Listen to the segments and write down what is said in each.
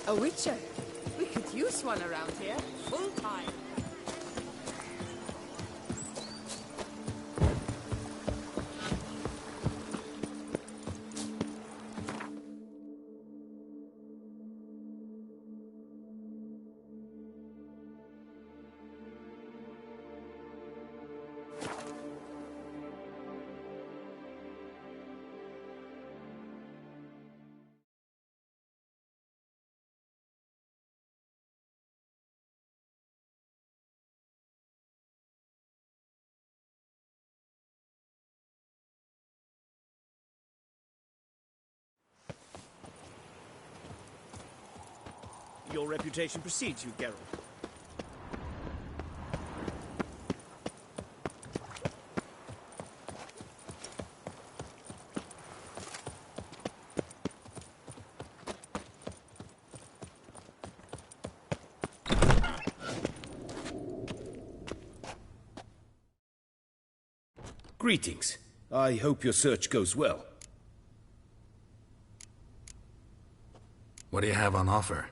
A witcher. We could use one around here. Full time. Your reputation precedes you, Geralt. Greetings. I hope your search goes well. What do you have on offer?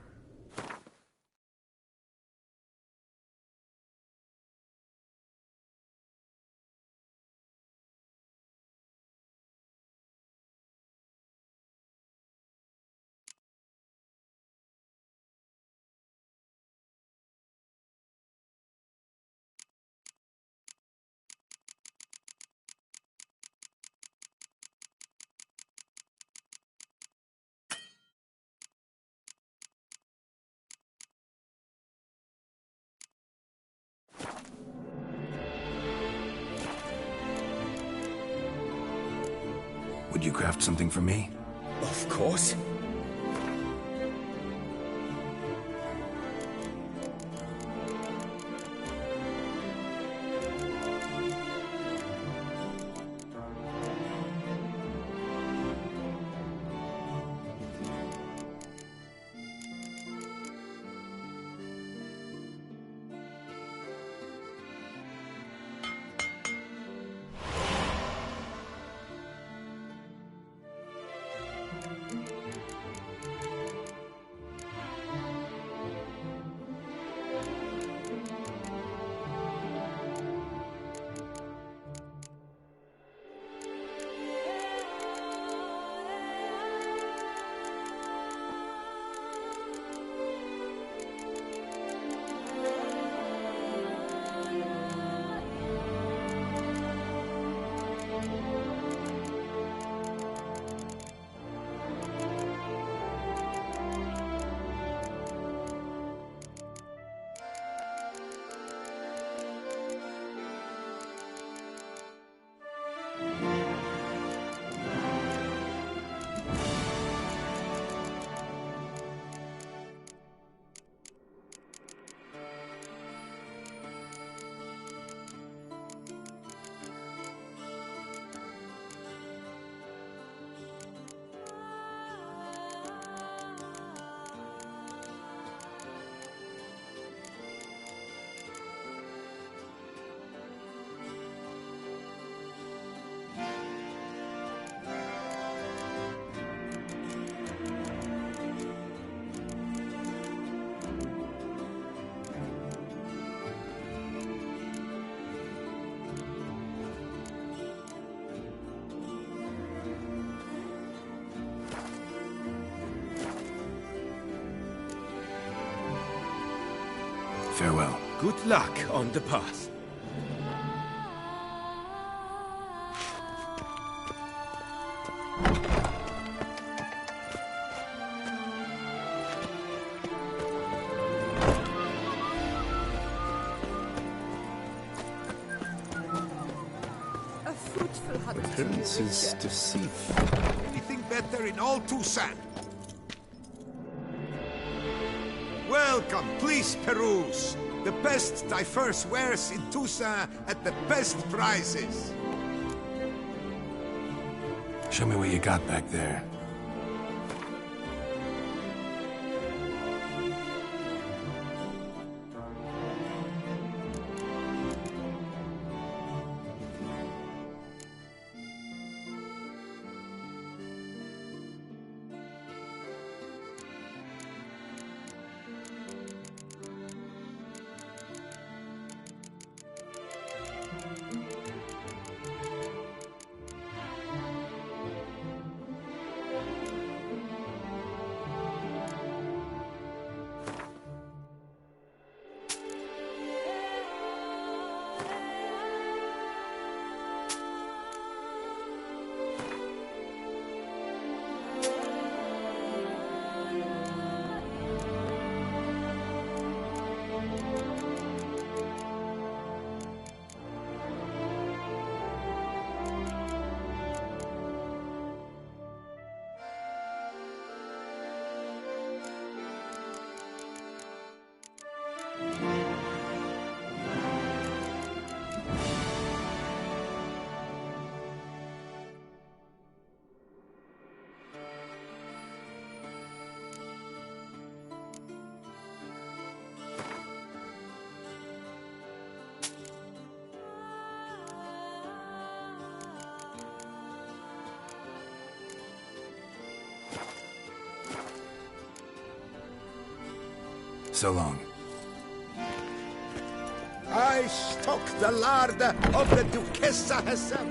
Would you craft something for me? Of course. Farewell. Good luck on the path. A fruitful hunt. Appearances deceive. Anything better in all Toussaint? Welcome, please peruse. The best diverse wares in Toussaint at the best prices. Show me what you got back there. So long. I stock the lard of the Duchessa herself.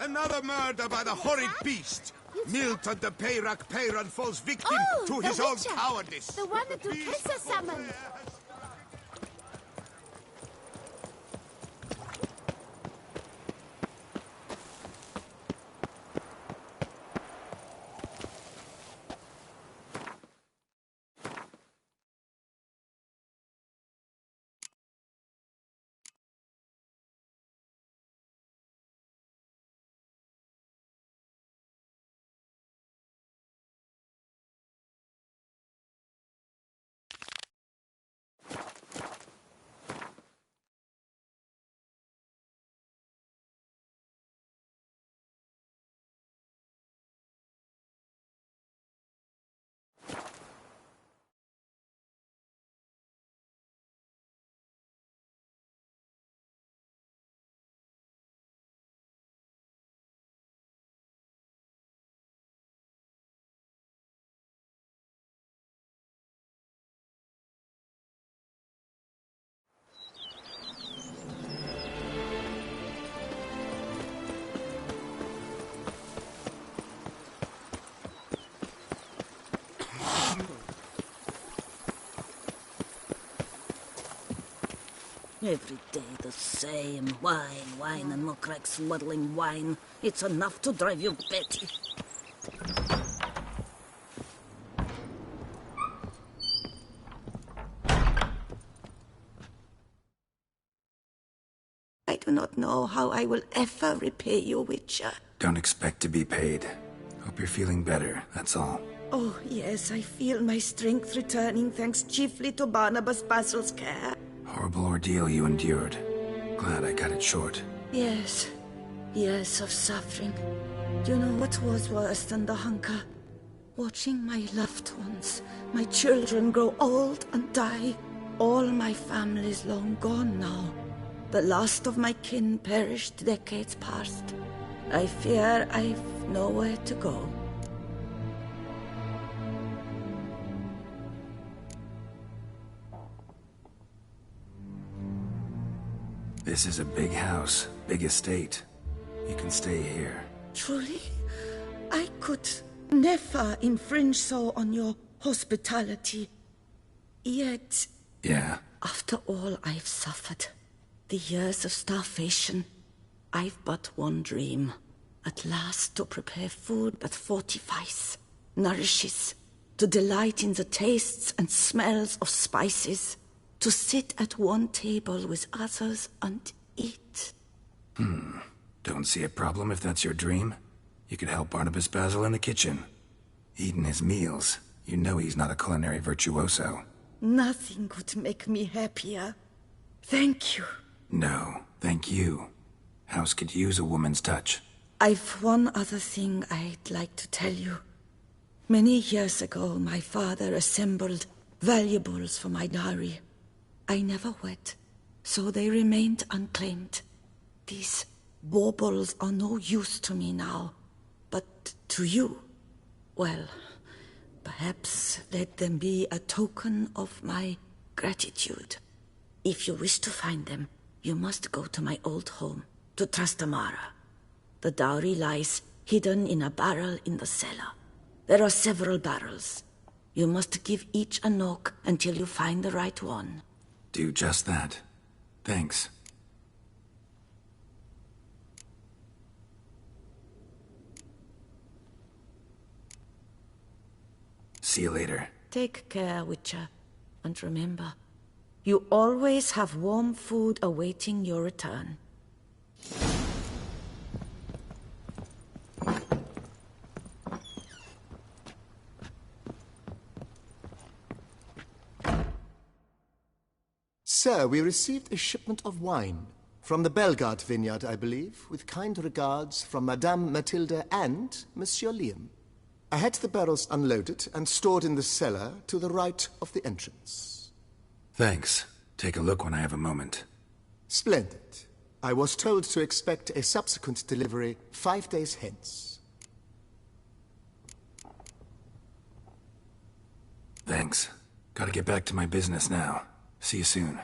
Another murder by the horrid beast! Milton the Peyrak Peyran falls victim to his own cowardice! The one that Duchessa summoned! Every day the same. Wine, wine, and more cracks muddling wine. It's enough to drive you batty. I do not know how I will ever repay you, Witcher. Don't expect to be paid. Hope you're feeling better, that's all. Oh, yes, I feel my strength returning thanks chiefly to Barnabas Basil's care. Horrible ordeal you endured. Glad I cut it short. Yes, years of suffering. Do you know what was worse than the hunger? Watching my loved ones, my children grow old and die. All my family's long gone now. The last of my kin perished decades past. I fear I've nowhere to go. This is a big house, big estate. You can stay here. Truly? I could never infringe so on your hospitality. Yet, Yeah? after all I've suffered, the years of starvation, I've but one dream. At last to prepare food that fortifies, nourishes, to delight in the tastes and smells of spices, to sit at one table with others and eat. Don't see a problem if that's your dream. You could help Barnabas Basil in the kitchen. Eating his meals. You know he's not a culinary virtuoso. Nothing could make me happier. Thank you. No, thank you. House could use a woman's touch. I've one other thing I'd like to tell you. Many years ago, my father assembled valuables for my dowry. I never wed, so they remained unclaimed. These baubles are no use to me now, but to you, well, perhaps let them be a token of my gratitude. If you wish to find them, you must go to my old home, to Trastamara. The dowry lies hidden in a barrel in the cellar. There are several barrels. You must give each a knock until you find the right one. Do just that. Thanks. See you later. Take care, Witcher. And remember, you always have warm food awaiting your return. Sir, we received a shipment of wine. From the Belgard vineyard, I believe, with kind regards from Madame Matilda and Monsieur Liam. I had the barrels unloaded and stored in the cellar to the right of the entrance. Thanks. Take a look when I have a moment. Splendid. I was told to expect a subsequent delivery 5 days hence. Thanks. Gotta get back to my business now. See you soon.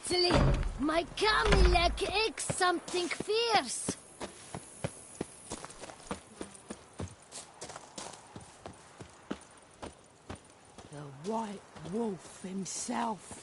Steadily, my Camilek aches something fierce. The White Wolf himself.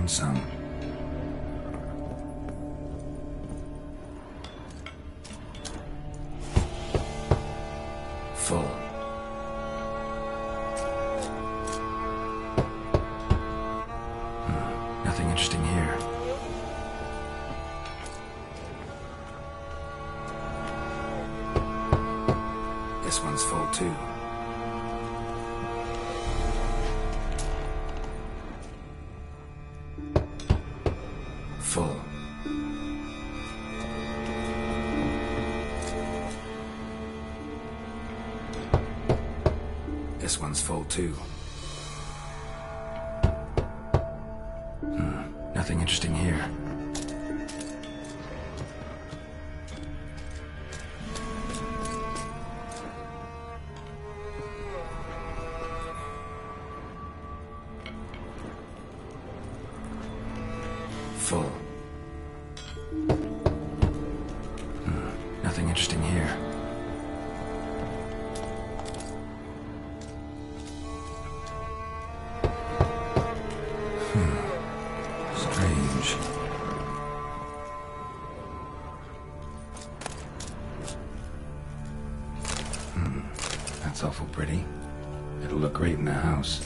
found some. Full. Nothing interesting here. This one's full too. Full. This one's full too. Nothing interesting here. Full. Nothing interesting here. Strange. That's awful pretty. It'll look great in the house.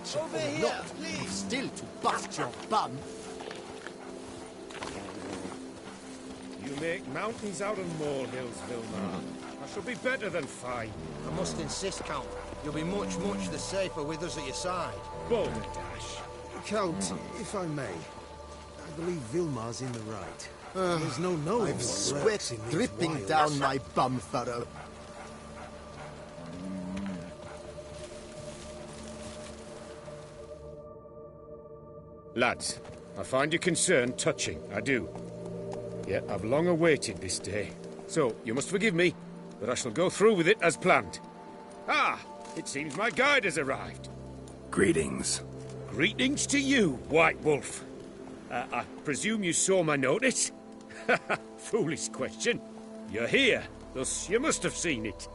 witcher Over or here, not, please. but still to bust your bum. You make mountains out of molehills, Vilmar. I shall be better than fine. I must insist, Count. You'll be much, much the safer with us at your side. Balderdash. Count, if I may, I believe Vilmar's in the right. There's no knowing I've what sweat lurks in these dripping wilds. down my bum furrow. Lads, I find your concern touching, I do. Yet I've long awaited this day. So, you must forgive me, but I shall go through with it as planned. Ah, it seems my guide has arrived. Greetings. Greetings to you, White Wolf. I presume you saw my notice? Foolish question. You're here, thus you must have seen it.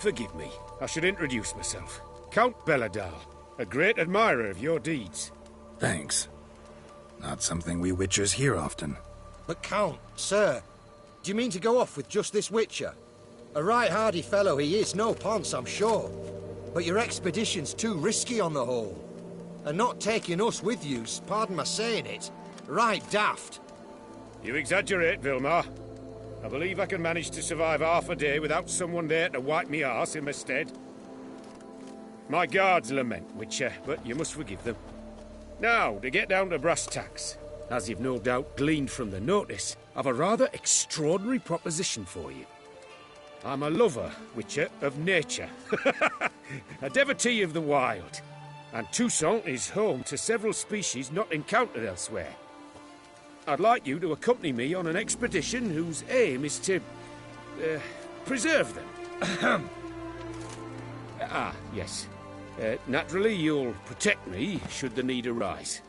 Forgive me, I should introduce myself. Count Belladal, a great admirer of your deeds. Thanks. Not something we witchers hear often. But Count, sir, do you mean to go off with just this witcher? A right hardy fellow he is, no ponce, I'm sure. But your expedition's too risky on the whole. And not taking us with you's, pardon my saying it, right daft. You exaggerate, Vilmar. I believe I can manage to survive half a day without someone there to wipe me arse in my stead. My guards lament, Witcher, but you must forgive them. Now, to get down to brass tacks, as you've no doubt gleaned from the notice, I've a rather extraordinary proposition for you. I'm a lover, Witcher, of nature. A devotee of the wild. And Toussaint is home to several species not encountered elsewhere. I'd like you to accompany me on an expedition whose aim is to preserve them. Yes. Naturally, you'll protect me should the need arise.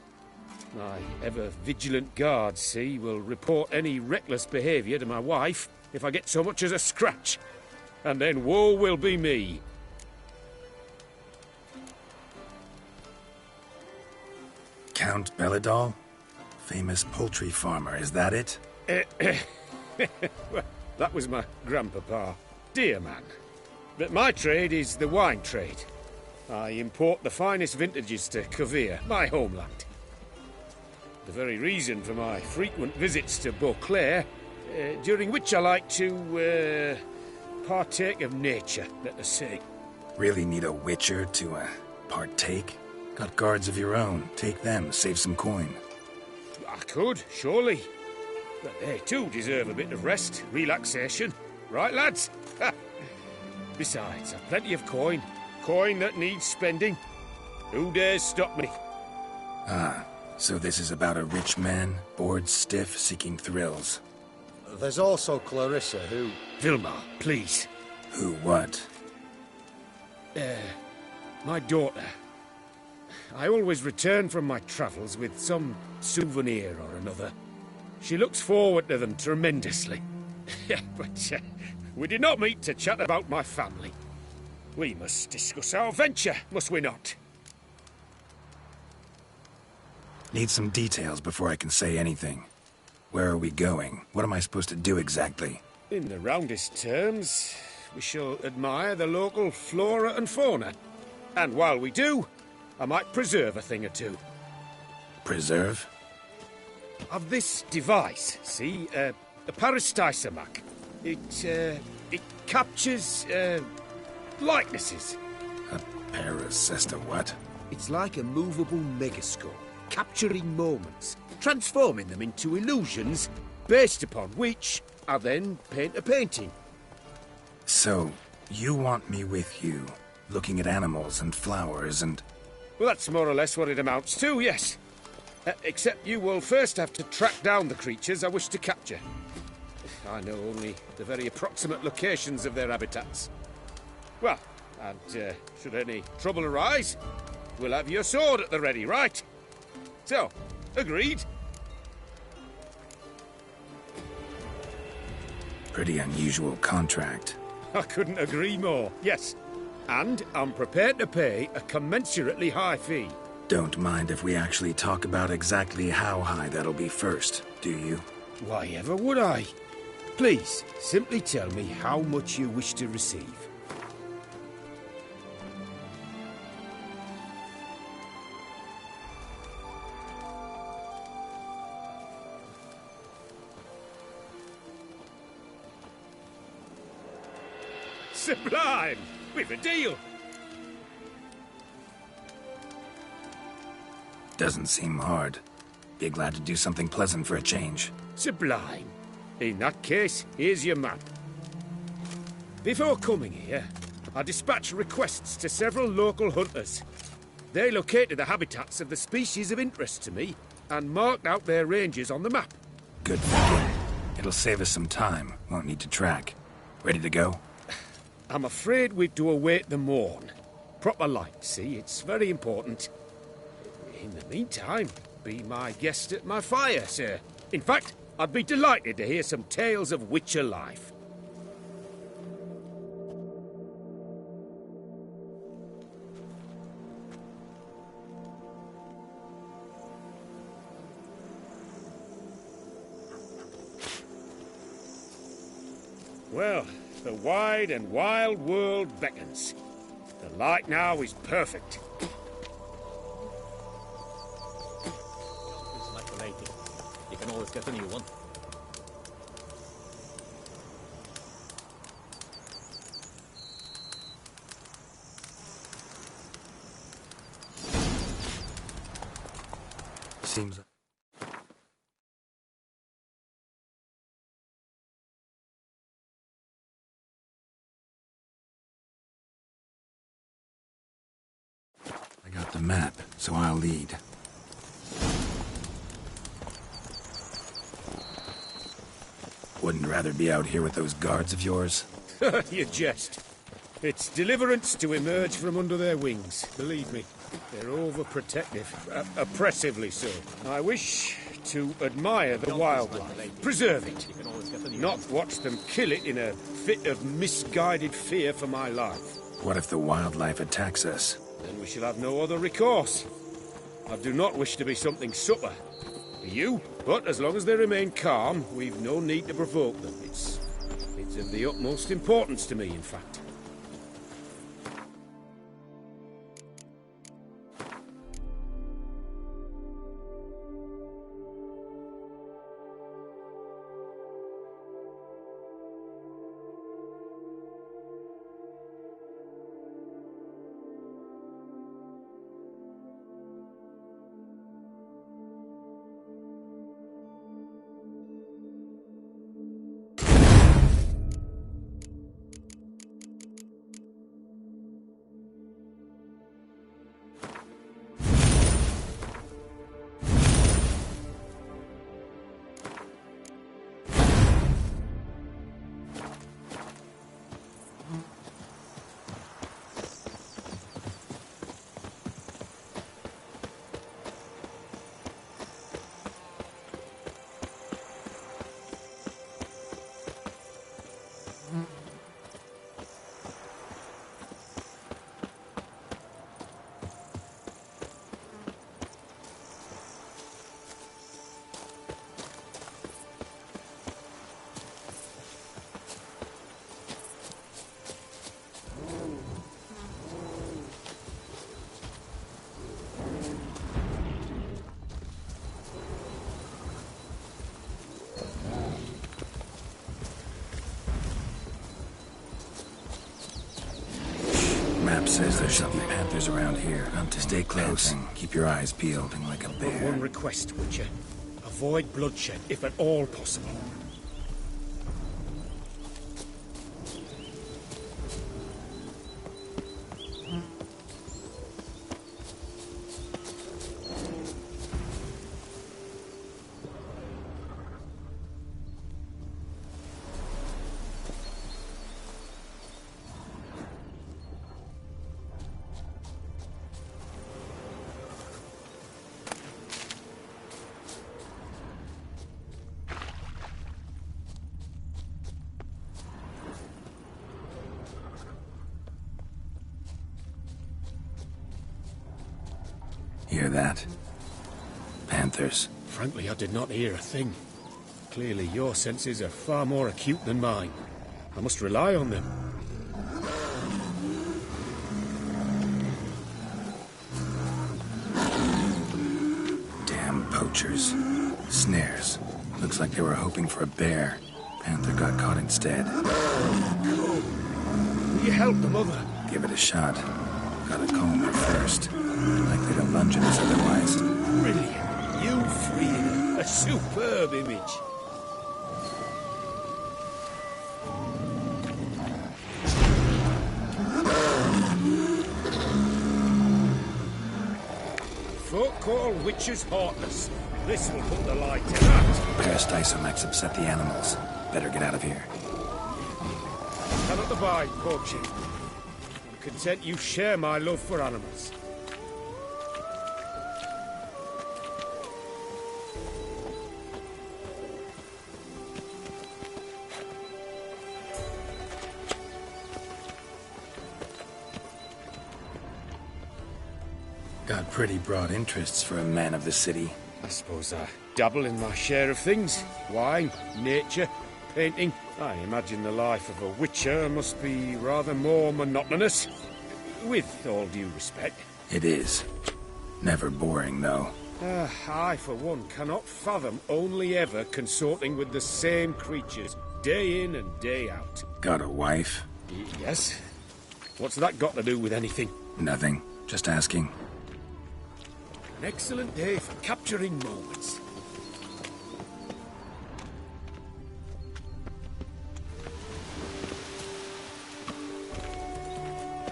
My ever-vigilant guards, see, will report any reckless behaviour to my wife if I get so much as a scratch. And then woe will be me. Count Belladal? Famous poultry farmer, is that it? Well, that was my grandpapa. Dear man. But my trade is the wine trade. I import the finest vintages to Cavir, my homeland. The very reason for my frequent visits to Beauclair, during which I like to, partake of nature, let us say. Really need a witcher to, partake? Got guards of your own. Take them, save some coin. I could, surely. But they too deserve a bit of rest, relaxation. Right, lads? Besides, I've plenty of coin. Coin that needs spending. Who dares stop me? Ah, so this is about a rich man, bored stiff, seeking thrills. There's also Clarissa, who... Vilmar, please. Who what? My daughter. I always return from my travels with some souvenir or another. She looks forward to them tremendously. But we did not meet to chat about my family. We must discuss our venture, must we not? Need some details before I can say anything. Where are we going? What am I supposed to do exactly? In the roundest terms, we shall admire the local flora and fauna. And while we do, I might preserve a thing or two. Preserve? Of this device, see? A parastisomac. It captures, likenesses. A paracesta what? It's like a movable megascope, capturing moments, transforming them into illusions, based upon which I then paint a painting. So, you want me with you, looking at animals and flowers and... Well, that's more or less what it amounts to, yes. Except you will first have to track down the creatures I wish to capture. I know only the very approximate locations of their habitats. Well, and should any trouble arise, we'll have your sword at the ready, right? So, agreed? Pretty unusual contract. I couldn't agree more, yes. And I'm prepared to pay a commensurately high fee. Don't mind if we actually talk about exactly how high that'll be first, do you? Why ever would I? Please, simply tell me how much you wish to receive. Sublime! We've a deal! Doesn't seem hard. Be glad to do something pleasant for a change. Sublime. In that case, here's your map. Before coming here, I dispatched requests to several local hunters. They located the habitats of the species of interest to me and marked out their ranges on the map. Good thinking. It'll save us some time. Won't need to track. Ready to go? I'm afraid we've to await the morn. Proper light, see? It's very important. In the meantime, be my guest at my fire, sir. In fact, I'd be delighted to hear some tales of Witcher life. Well, the wide and wild world beckons. The light now is perfect. It's like the lady. You can always get a new one. Seems... I got the map, so I'll lead. Wouldn't rather be out here with those guards of yours? You jest. It's deliverance to emerge from under their wings, believe me. They're overprotective, oppressively so. I wish to admire the wildlife, preserve it, not watch them kill it in a fit of misguided fear for my life. What if the wildlife attacks us? Then we shall have no other recourse. I do not wish to be something supper for you, but as long as they remain calm, we've no need to provoke them. It's of the utmost importance to me, in fact. Map says there's something panthers around here. Stay close. Keep your eyes peeled like a bear. One request, Witcher. Avoid bloodshed, if at all possible. Hear that? Panthers. Frankly, I did not hear a thing. Clearly, your senses are far more acute than mine. I must rely on them. Damn poachers. Snares. Looks like they were hoping for a bear. Panther got caught instead. you help the mother? Give it a shot. Gotta calm her first. Likely to lunge at us otherwise. Brilliant. You freed her. A superb image. Folk call witches heartless. This will put the light to that. Parastisomachs upset the animals. Better get out of here. Cannot abide poaching. I'm content you share my love for animals. Got pretty broad interests for a man of the city. I suppose I dabble in my share of things. Wine, nature, painting. I imagine the life of a witcher must be rather more monotonous. With all due respect. It is. Never boring, though. I, for one, cannot fathom only ever consorting with the same creatures, day in and day out. Got a wife? Yes. What's that got to do with anything? Nothing. Just asking. An excellent day for capturing moments.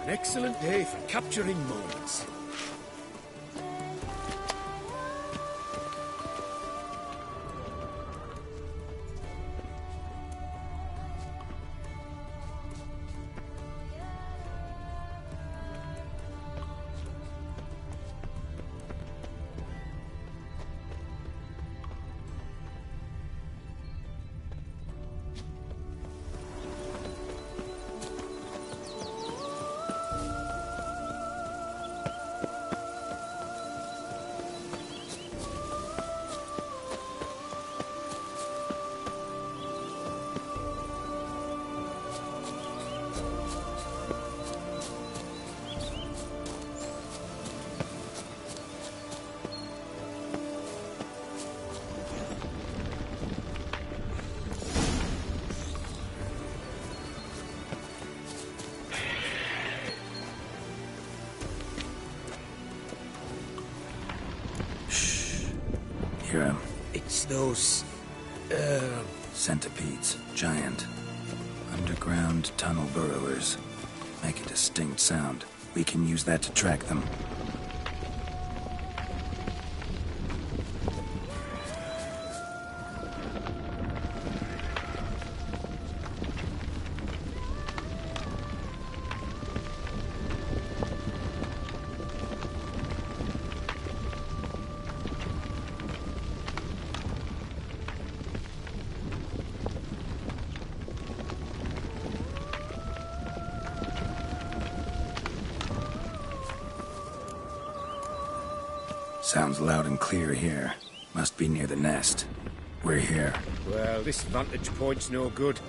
An excellent day for capturing moments. Hear him? It's those... Centipedes. Giant. Underground tunnel burrowers. Make a distinct sound. We can use that to track them. Sounds loud and clear here. Must be near the nest. We're here. Well, this vantage point's no good.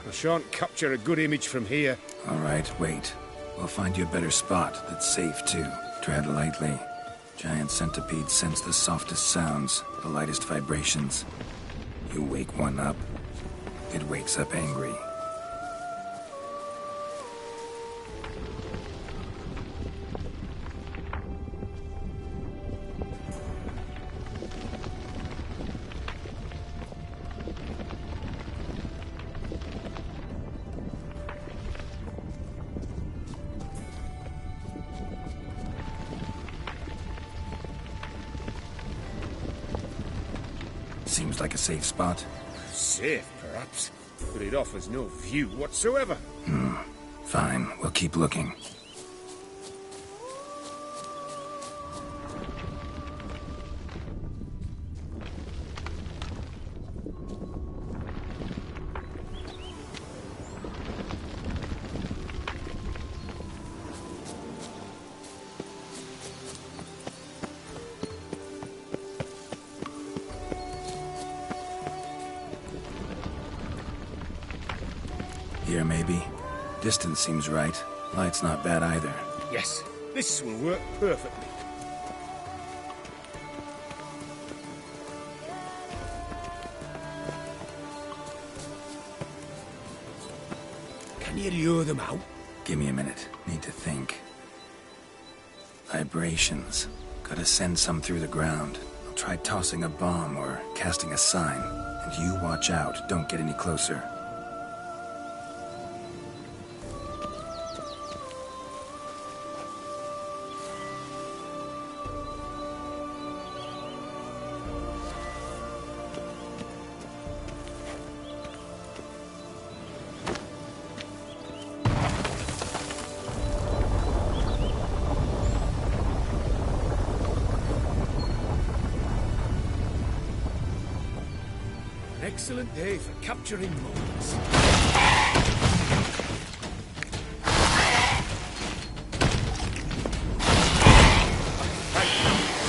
I shan't capture a good image from here. All right, wait. We'll find you a better spot that's safe, too. Tread lightly. Giant centipedes sense the softest sounds, the lightest vibrations. You wake one up, it wakes up angry. Seems like a safe spot. Safe, perhaps, but it offers no view whatsoever. Fine, we'll keep looking. Here, maybe. Distance seems right. Light's not bad either. Yes, this will work perfectly. Can you lure them out? Give me a minute. Need to think. Vibrations. Gotta send some through the ground. I'll try tossing a bomb or casting a sign. And you watch out. Don't get any closer. Excellent day for capturing moments.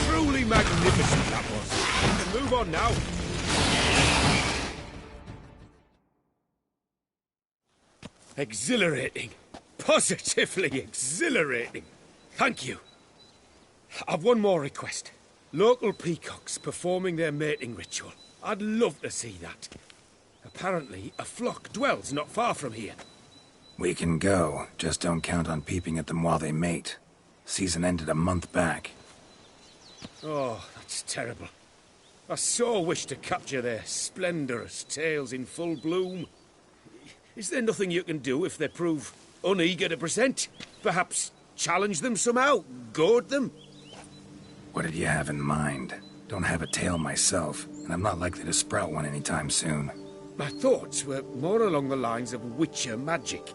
Truly magnificent that was. We can move on now. Exhilarating. Positively exhilarating. Thank you. I've one more request. Local peacocks performing their mating ritual. I'd love to see that. Apparently, a flock dwells not far from here. We can go. Just don't count on peeping at them while they mate. Season ended a month back. Oh, that's terrible. I so wish to capture their splendorous tails in full bloom. Is there nothing you can do if they prove uneager to present? Perhaps challenge them somehow? Goad them? What did you have in mind? Don't have a tail myself, and I'm not likely to sprout one anytime soon. My thoughts were more along the lines of witcher magic.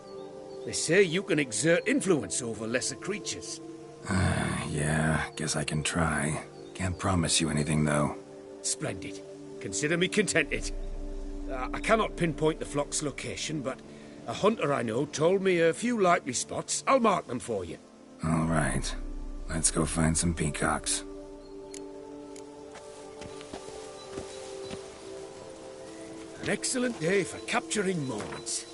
They say you can exert influence over lesser creatures. Yeah, guess I can try. Can't promise you anything, though. Splendid. Consider me contented. I cannot pinpoint the flock's location, but a hunter I know told me a few likely spots. I'll mark them for you. All right. Let's go find some peacocks. An excellent day for capturing moments.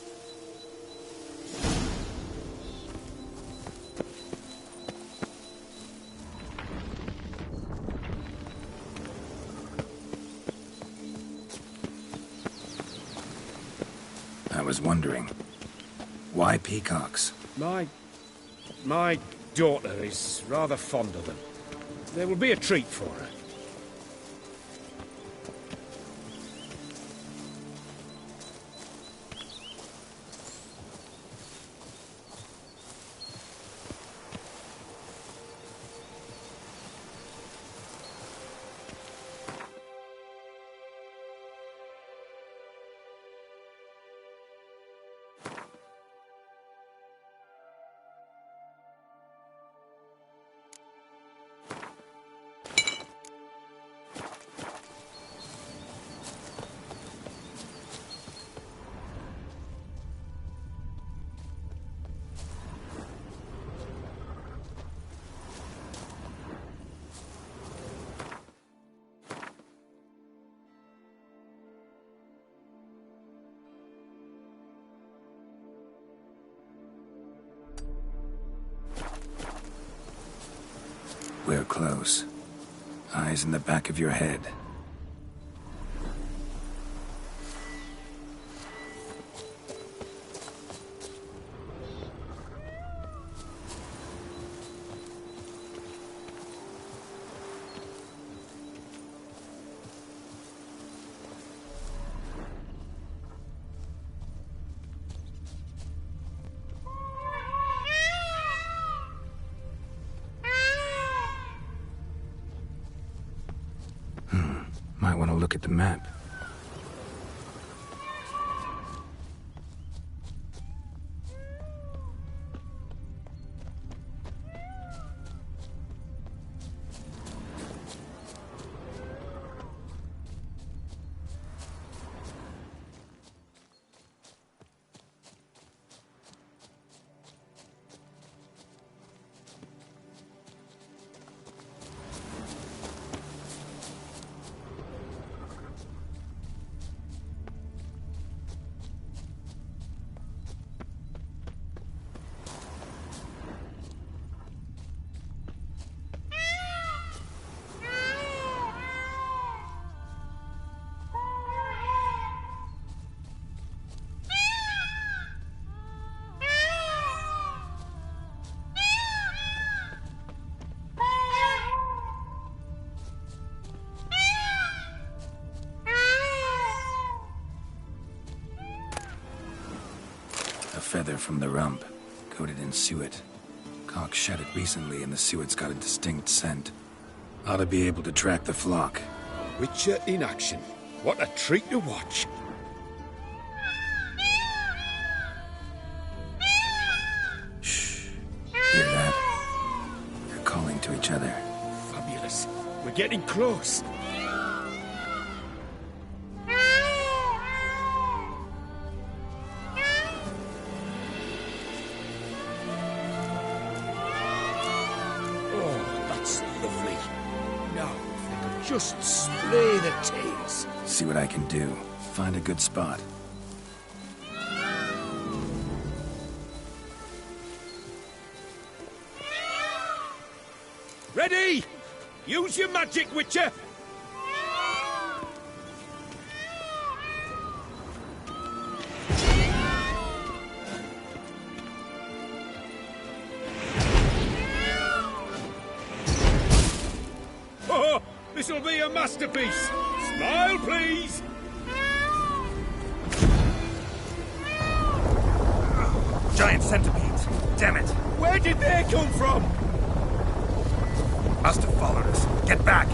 I was wondering, why peacocks? My daughter is rather fond of them. They will be a treat for her. We're close. Eyes in the back of your head. Might want to look at the map. feather from the rump, coated in suet. Cock shed it recently and the suet's got a distinct scent. Ought to be able to track the flock. Witcher in action. What a treat to watch. Shh. Hear that? They're calling to each other. Fabulous. We're getting close. Just splay the tails. See what I can do. Find a good spot. Ready? Use your magic, Witcher. This'll be a masterpiece. Smile, please. Giant centipedes. Damn it. Where did they come from? Must have followed us. Get back.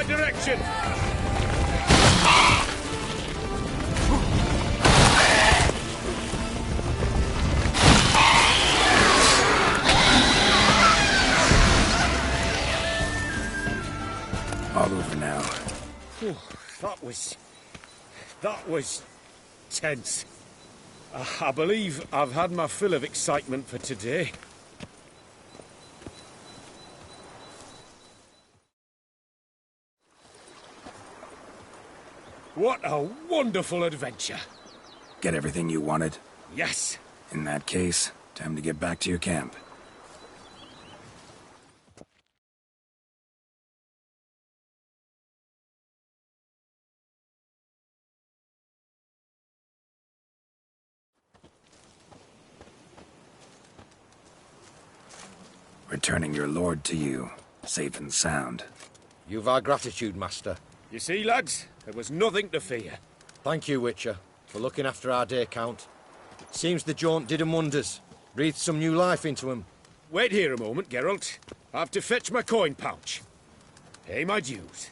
direction! All over now. Whew, that was tense. I believe I've had my fill of excitement for today. What a wonderful adventure! Get everything you wanted? Yes. In that case, time to get back to your camp. Returning your lord to you, safe and sound. You've our gratitude, Master. You see, lads, there was nothing to fear. Thank you, Witcher, for looking after our day count. Seems the jaunt did 'em wonders. Breathed some new life into 'em. Wait here a moment, Geralt. I have to fetch my coin pouch. Pay my dues.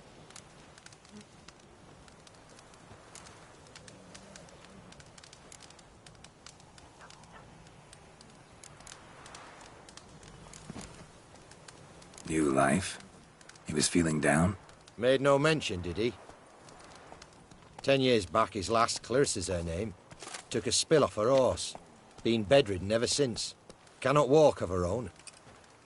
New life? He was feeling down? Made no mention, did he? 10 years back, his last, Clarissa's her name, took a spill off her horse. Been bedridden ever since. Cannot walk of her own.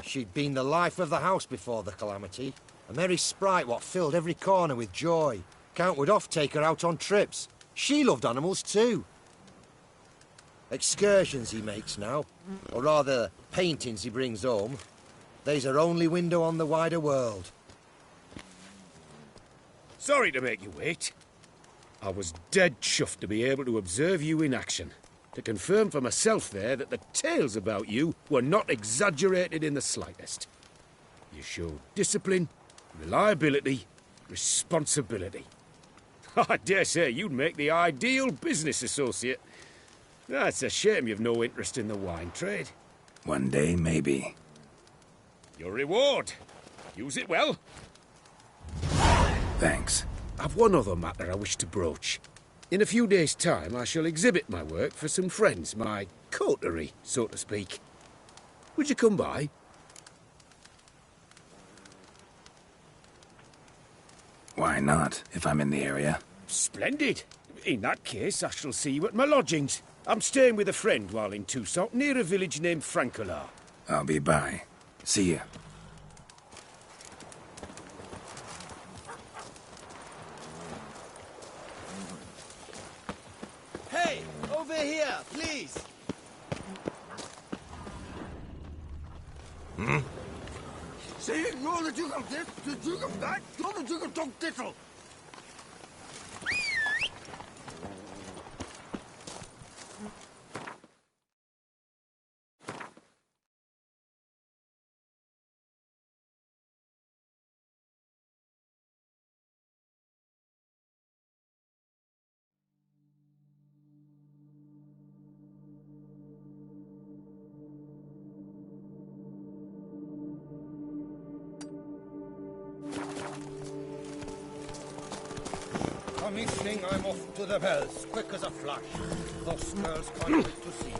She'd been the life of the house before the calamity. A merry sprite what filled every corner with joy. Count would oft take her out on trips. She loved animals too. Excursions he makes now, or rather, paintings he brings home. They's her only window on the wider world. Sorry to make you wait. I was dead chuffed to be able to observe you in action. To confirm for myself there that the tales about you were not exaggerated in the slightest. You showed discipline, reliability, responsibility. I dare say you'd make the ideal business associate. It's a shame you've no interest in the wine trade. One day, maybe. Your reward. Use it well. Thanks. I've one other matter I wish to broach. In a few days' time, I shall exhibit my work for some friends, my coterie, so to speak. Would you come by? Why not, if I'm in the area? Splendid. In that case, I shall see you at my lodgings. I'm staying with a friend while in Toussaint, near a village named Francois. I'll be by. See ya. Hey, over here, please. Say it, you're the Duke of this, the Duke of that, you're the Duke of Dog Tittle. Commissioning, I'm off to the bells, quick as a flash. Those girls can't wait to see me.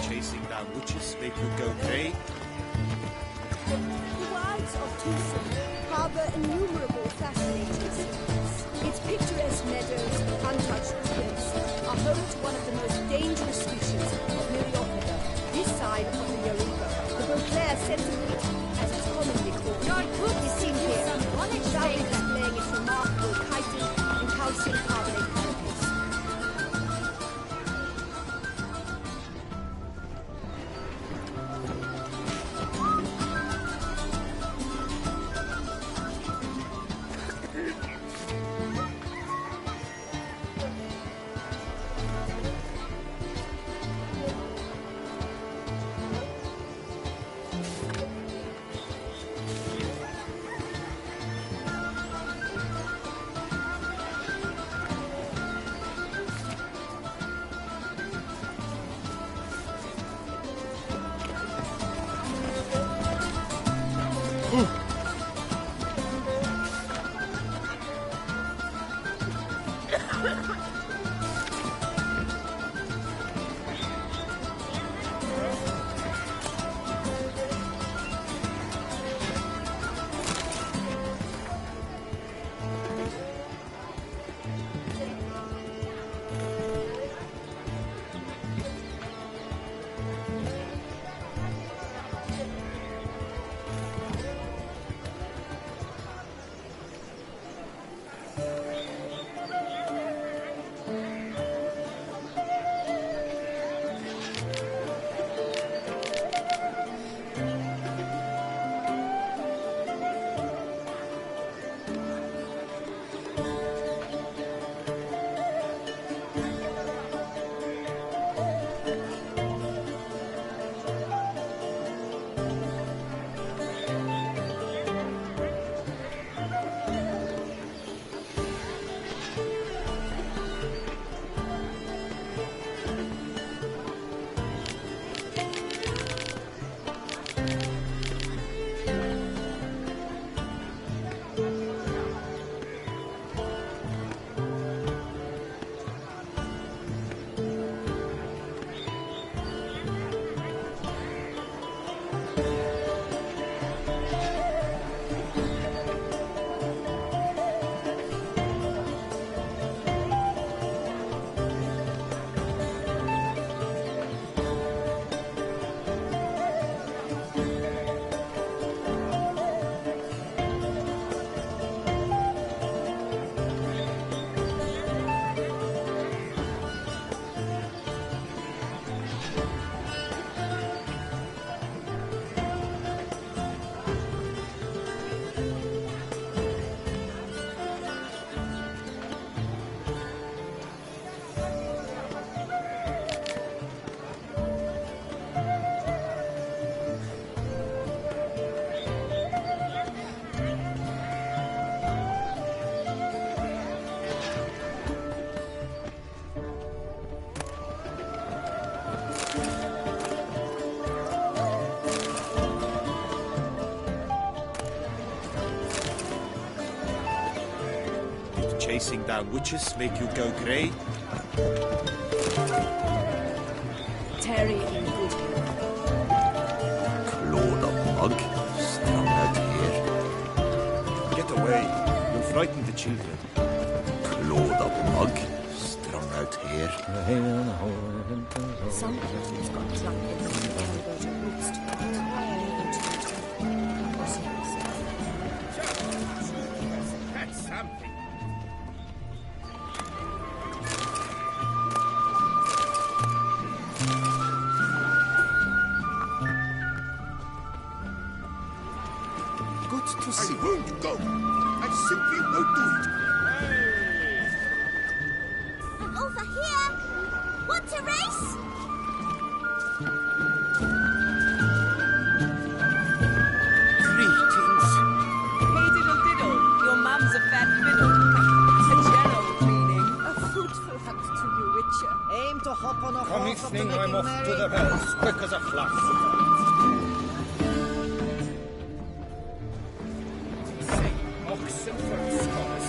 Chasing down witches make you go grey. The wilds of Toussaint harbor innumerable fascinating secrets. Its picturesque meadows, untouched cliffs, are home to one of the most dangerous species of Myrioptera, this side of the Yoruba, the Beauclair centipede, as it's commonly called. Your book is seen here, proudly displaying its remarkable chitin and calcium carbonate canopies. chasing down witches make you go grey? Terry in good health. Claw the mug, strung out here. Get away. You'll frighten the children. Claw the mug, strung out here. Some animals got drunk and then began to go to roost. That's something. Good to see. I won't go. I simply won't do it. I'm over here. Want to race? Greetings. Hey, diddle diddle. Your mum's a fat fiddle. A general cleaning. A fruitful hunt to you, Witcher. Aim to hop on a Come horse after evening, making I'm off merry. to the bells, quick as a flash. Say, oxen for scholars.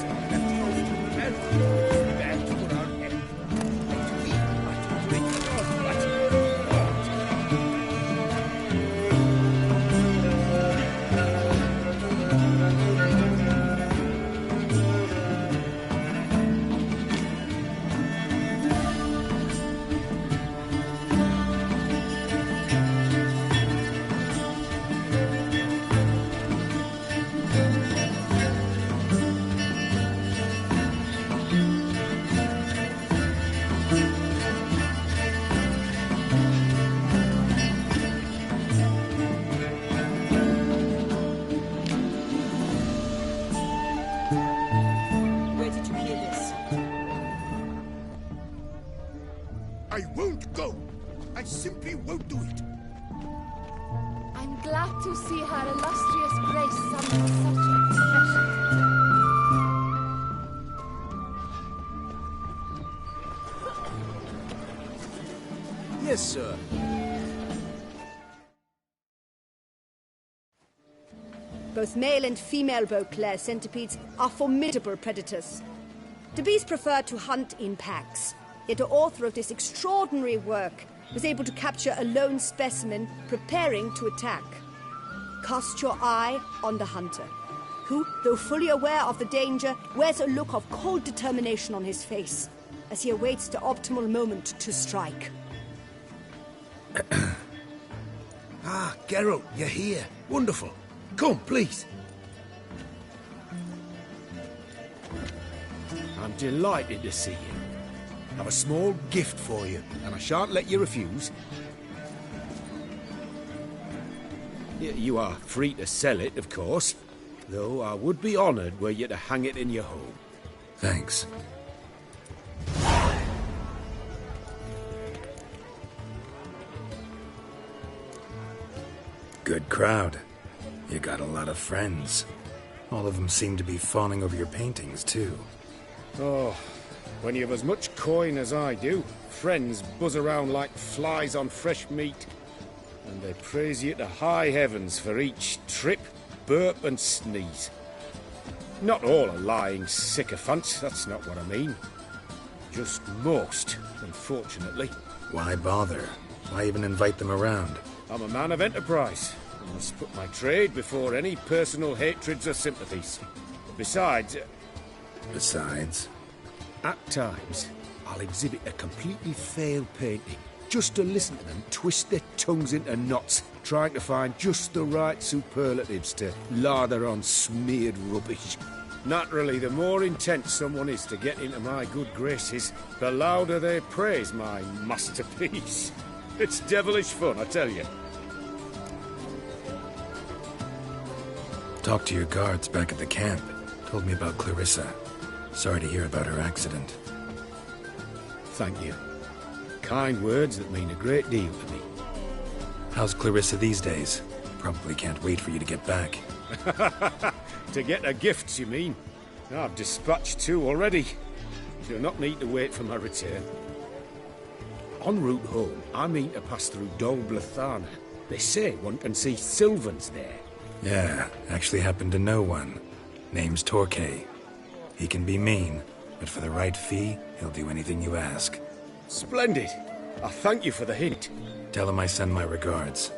Where did you hear this? I won't go. I simply won't do it. I'm glad to see her illustrious grace summon such expression. Yes, sir. Both male and female Beauclair centipedes are formidable predators. The bees prefer to hunt in packs, yet the author of this extraordinary work was able to capture a lone specimen preparing to attack. Cast your eye on the hunter, who, though fully aware of the danger, wears a look of cold determination on his face as he awaits the optimal moment to strike. Ah, Geralt, you're here. Wonderful. Come, please. I'm delighted to see you. I've a small gift for you, and I shan't let you refuse. You are free to sell it, of course, though I would be honoured were you to hang it in your home. Thanks. Good crowd. You got a lot of friends. All of them seem to be fawning over your paintings, too. Oh, when you have as much coin as I do, friends buzz around like flies on fresh meat. And they praise you to high heavens for each trip, burp and sneeze. Not all are lying sycophants, that's not what I mean. Just most, unfortunately. Why bother? Why even invite them around? I'm a man of enterprise. I must put my trade before any personal hatreds or sympathies. Besides... Besides? At times, I'll exhibit a completely failed painting, just to listen to them twist their tongues into knots, trying to find just the right superlatives to lather on smeared rubbish. Naturally, the more intent someone is to get into my good graces, the louder they praise my masterpiece. It's devilish fun, I tell you. Talked to your guards back at the camp. Told me about Clarissa. Sorry to hear about her accident. Thank you. Kind words that mean a great deal to me. How's Clarissa these days? Probably can't wait for you to get back. To get her gifts, you mean? I've dispatched 2 already. She'll not need to wait for my return. En route home, I mean to pass through Dol Blathana. They say one can see Sylvans there. Yeah, actually happen to know one. Name's Torquay. He can be mean, But for the right fee, he'll do anything you ask. Splendid. I thank you for the hint. Tell him I send my regards.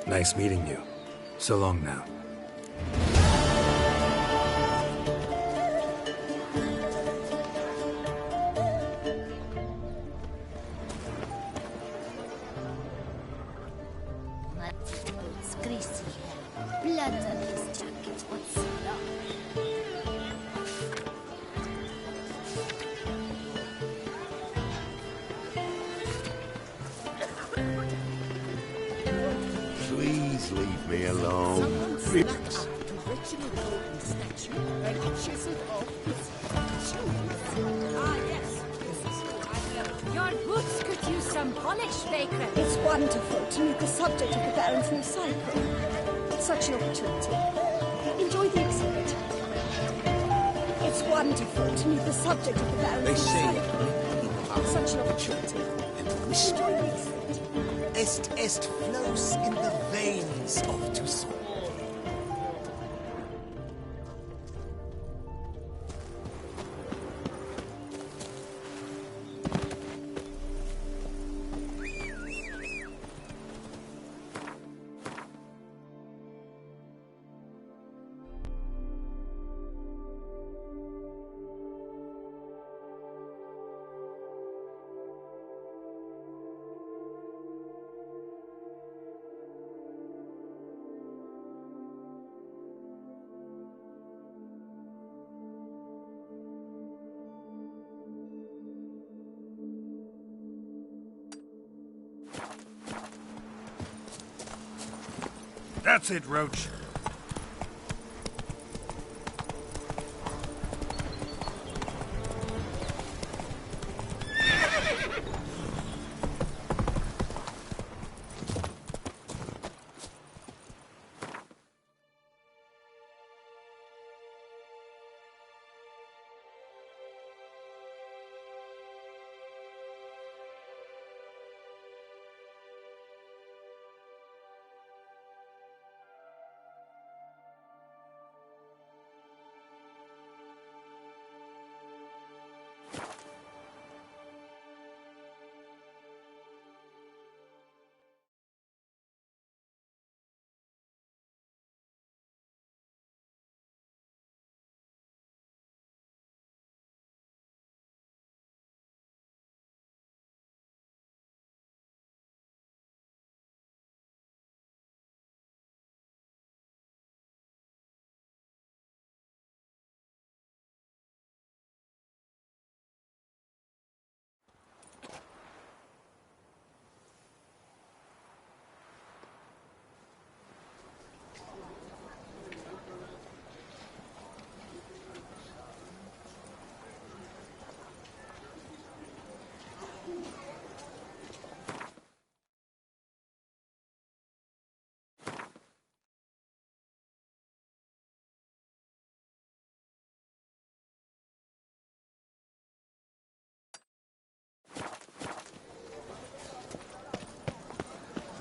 Nice meeting you. So long now. It's greasy hair. Blood on his jacket. What's wrong? Please leave me alone. Someone snuck up to Richard Golden's statue and chiseled off his shoes. Ah, yes. This is who I know. Your boots could use some polish, Baker. It's wonderful to meet the subject of the Baron's new cycle. It's such an opportunity. Enjoy the exhibit. It's wonderful to meet the subject of the Baron's new cycle. It's such an opportunity. Enjoy the exhibit. Est flows in the veins of Toussaint. That's it, Roach.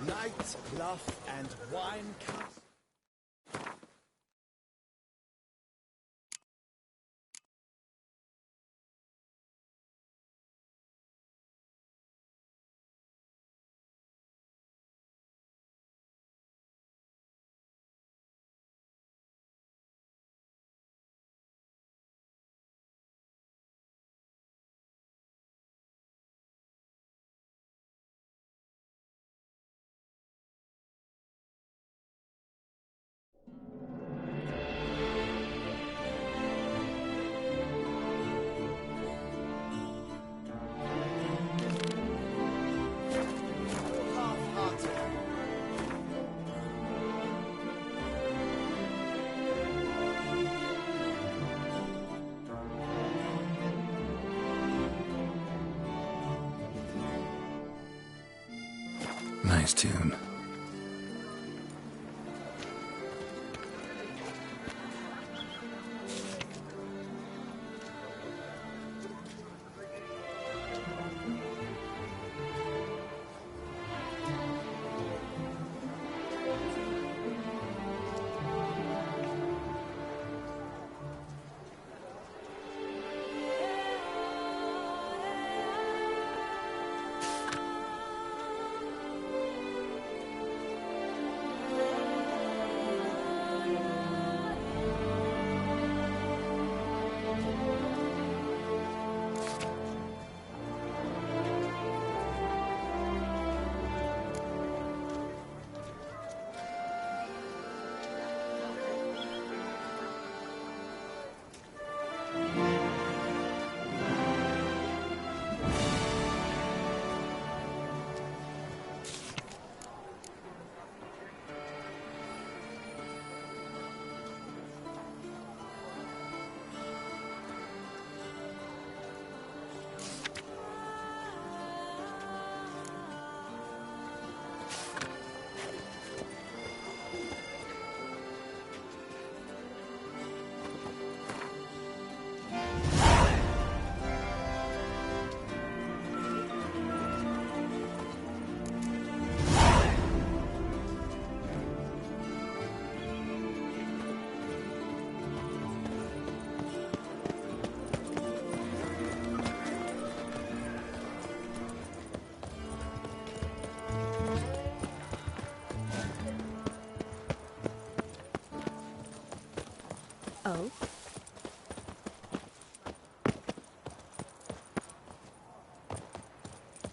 Light, bluff, and wine cups. Nice tune.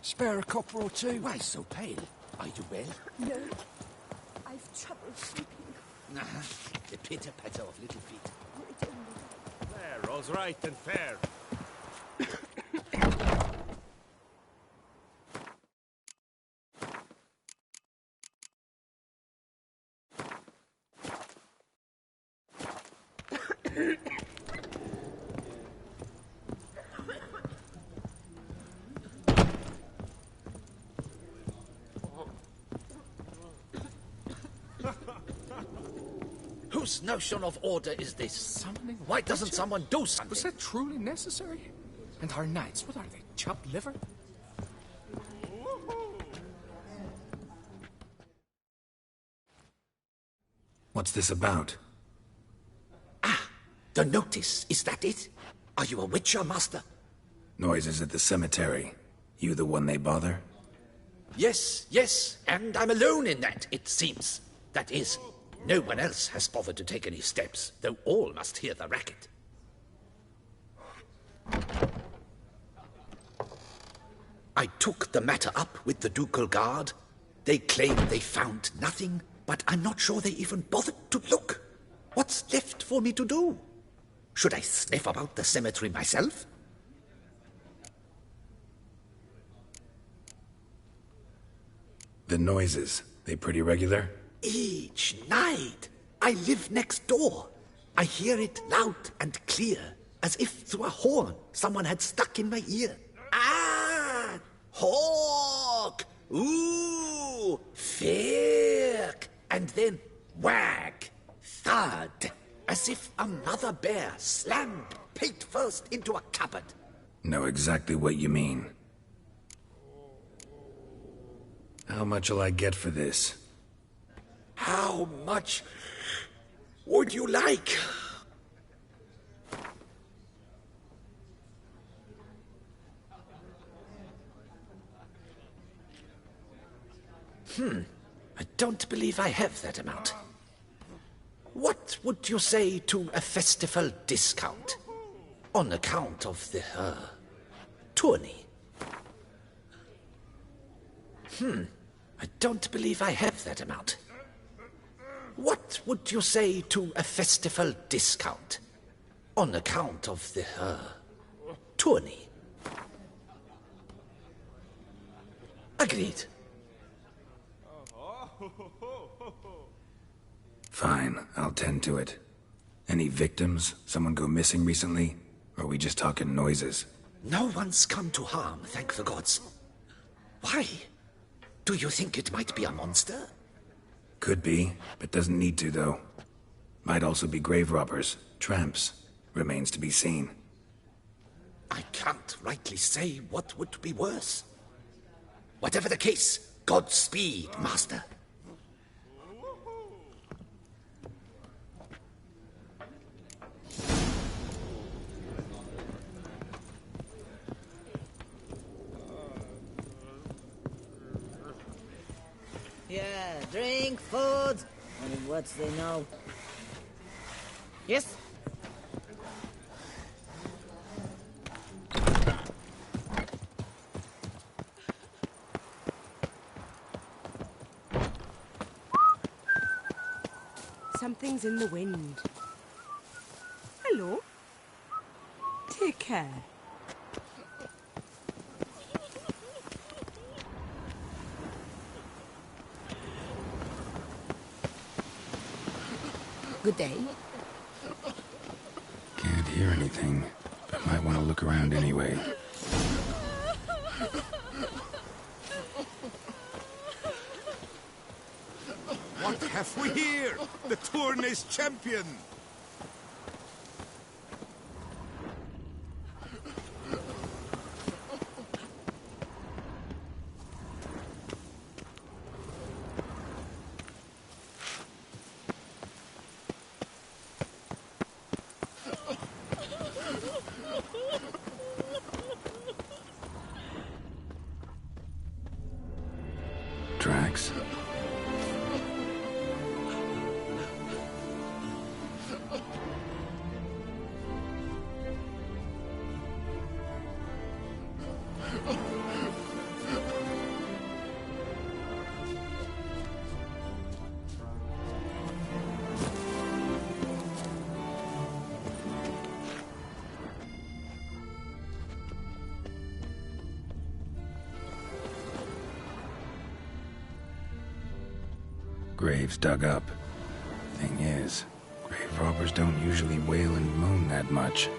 Spare a copper or two? Why so pale? Are you well? No. I've trouble sleeping. The pitter-patter of little feet. There, all's right and fair. Whose notion of order is this? Summoning Why doesn't someone do something? Was that truly necessary? And our knights, what are they, chopped liver? What's this about? The notice, is that it? Are you a witcher, master? Noises at the cemetery. You the one they bother? Yes, and I'm alone in that, it seems. That is, no one else has bothered to take any steps, though all must hear the racket. I took the matter up with the ducal guard. They claim they found nothing, but I'm not sure they even bothered to look. What's left for me to do? Should I sniff about the cemetery myself? The noises, they pretty regular? Each night. I live next door. I hear it loud and clear, as if through a horn someone had stuck in my ear. Ah! Hawk! Ooh! Firk! And then whack! Thud! As if a mother bear slammed pate first into a cupboard. Know exactly what you mean. How much'll I get for this? How much would you like? I don't believe I have that amount. What would you say to a festival discount? On account of the, tourney? I don't believe I have that amount. What would you say to a festival discount? On account of the, tourney? Agreed. Fine, I'll tend to it. Any victims? Someone go missing recently? Or are we just talking noises? No one's come to harm, thank the gods. Why? Do you think it might be a monster? Could be, but doesn't need to, though. Might also be grave robbers, tramps. Remains to be seen. I can't rightly say what would be worse. Whatever the case, Godspeed, master. Yeah, drink, food. I mean, what's they know? Yes? Something's in the wind. Hello? Take care. Good day. Can't hear anything, but might want to look around anyway. What have we here? The Tourney's champion! Tracks? Graves dug up. Thing is, grave robbers don't usually wail and moan that much.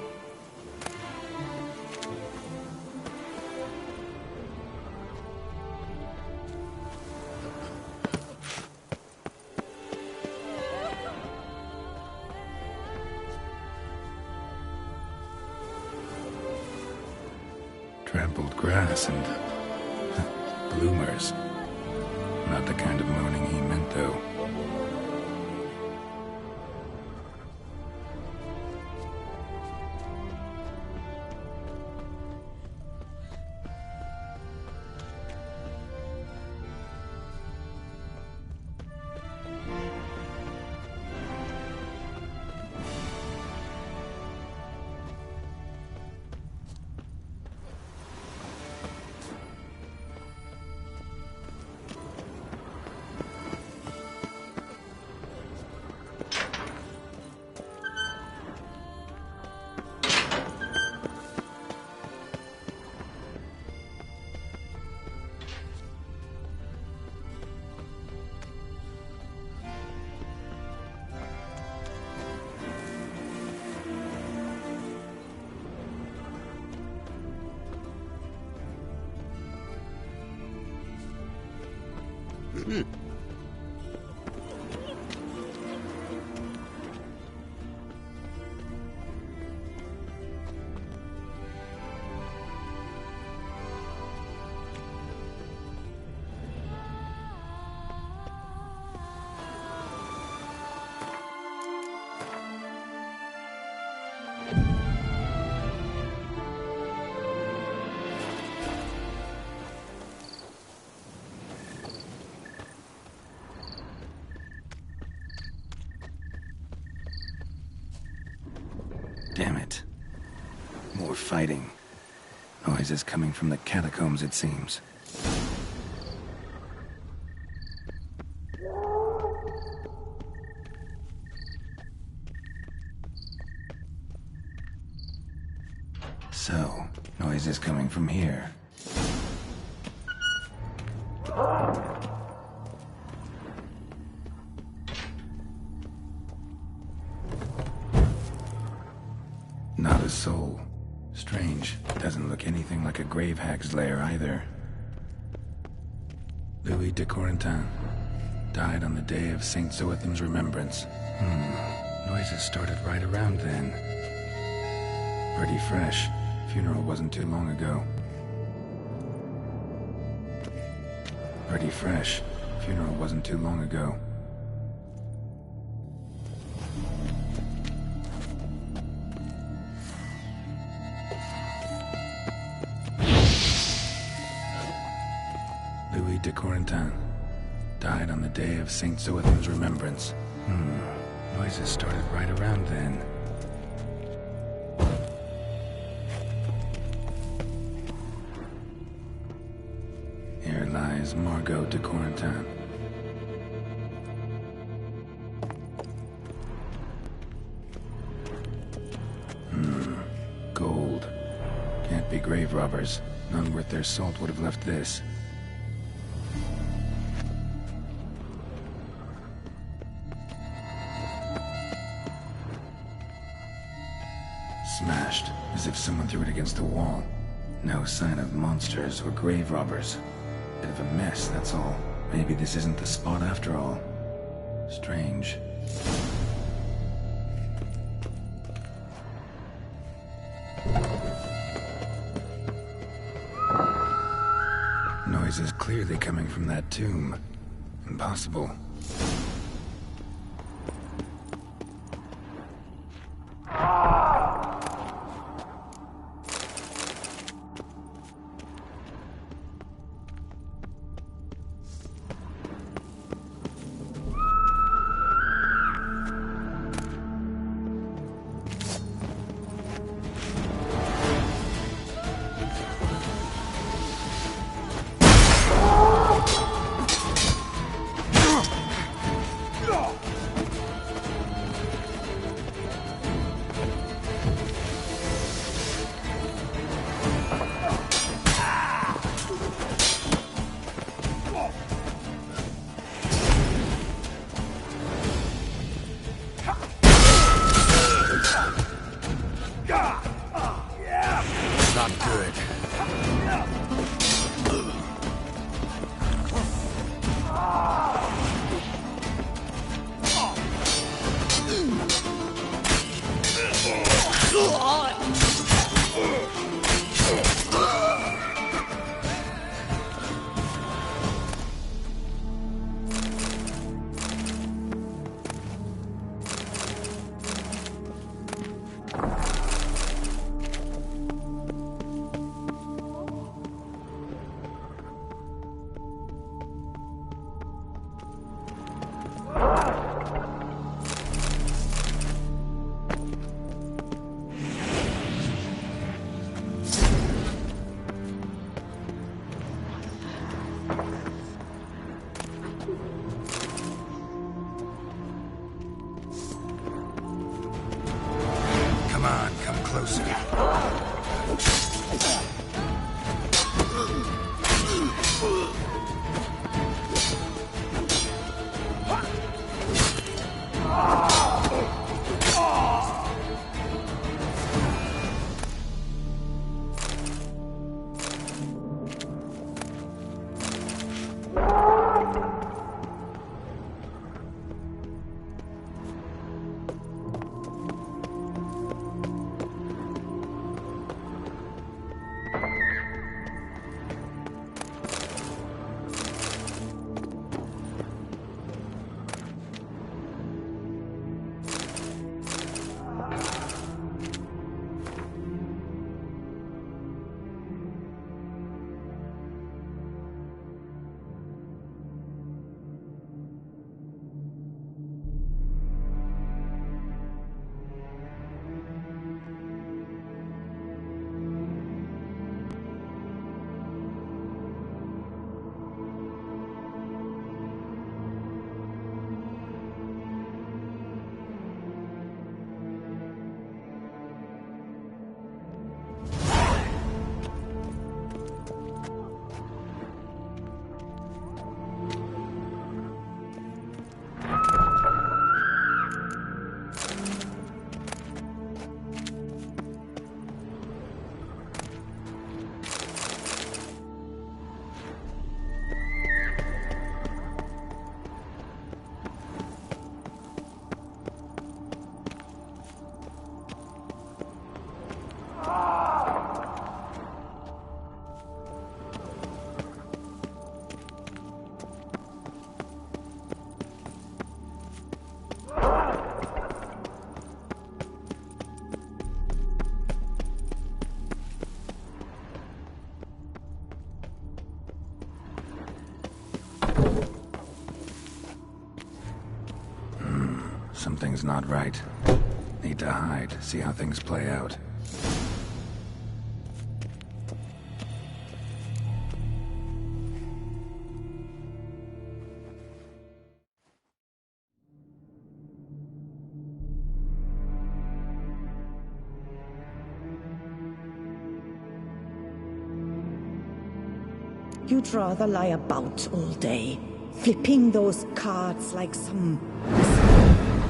Trampled grass and bloomers. Not the kind of moaning he meant, though. Damn it. More fighting. Noises coming from the catacombs, it seems. So, noises coming from here. Not a soul. Strange. Doesn't look anything like a grave hag's lair either. Louis de Corentin. Died on the day of St. Zoetham's remembrance. Noises started right around then. Pretty fresh. Funeral wasn't too long ago. Pretty fresh. Funeral wasn't too long ago. Louis de Corentin. Died on the day of St. Zoetham's remembrance. Noises started right around then. Here lies Margot de Corentin. Gold. Can't be grave robbers. None worth their salt would have left this. Smashed, as if someone threw it against the wall. No sign of monsters or grave robbers. Bit of a mess, that's all. Maybe this isn't the spot after all. Strange. Noises clearly coming from that tomb. Impossible. Something's not right. Need to hide, see how things play out. You'd rather lie about all day, flipping those cards like some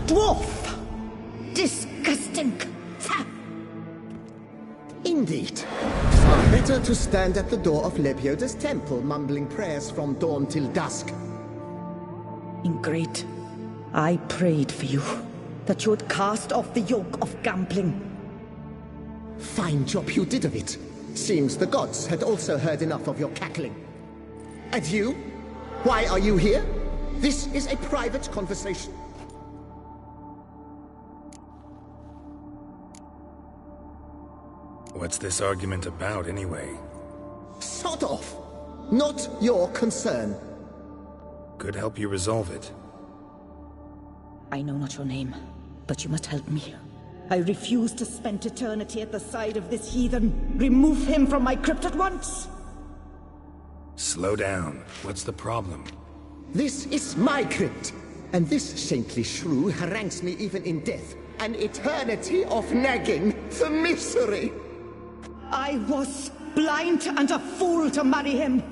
dwarf. Disgusting. Indeed. Far better to stand at the door of Lebioda's temple, mumbling prayers from dawn till dusk. Ingrate, I prayed for you, that you would cast off the yoke of gambling. Fine job you did of it. Seems the gods had also heard enough of your cackling. And you? Why are you here? This is a private conversation. What's this argument about, anyway? Sod off! Not your concern. Could help you resolve it. I know not your name, but you must help me. I refuse to spend eternity at the side of this heathen. Remove him from my crypt at once! Slow down. What's the problem? This is my crypt, and this saintly shrew harangues me even in death. An eternity of nagging, the misery! I was blind and a fool to marry him.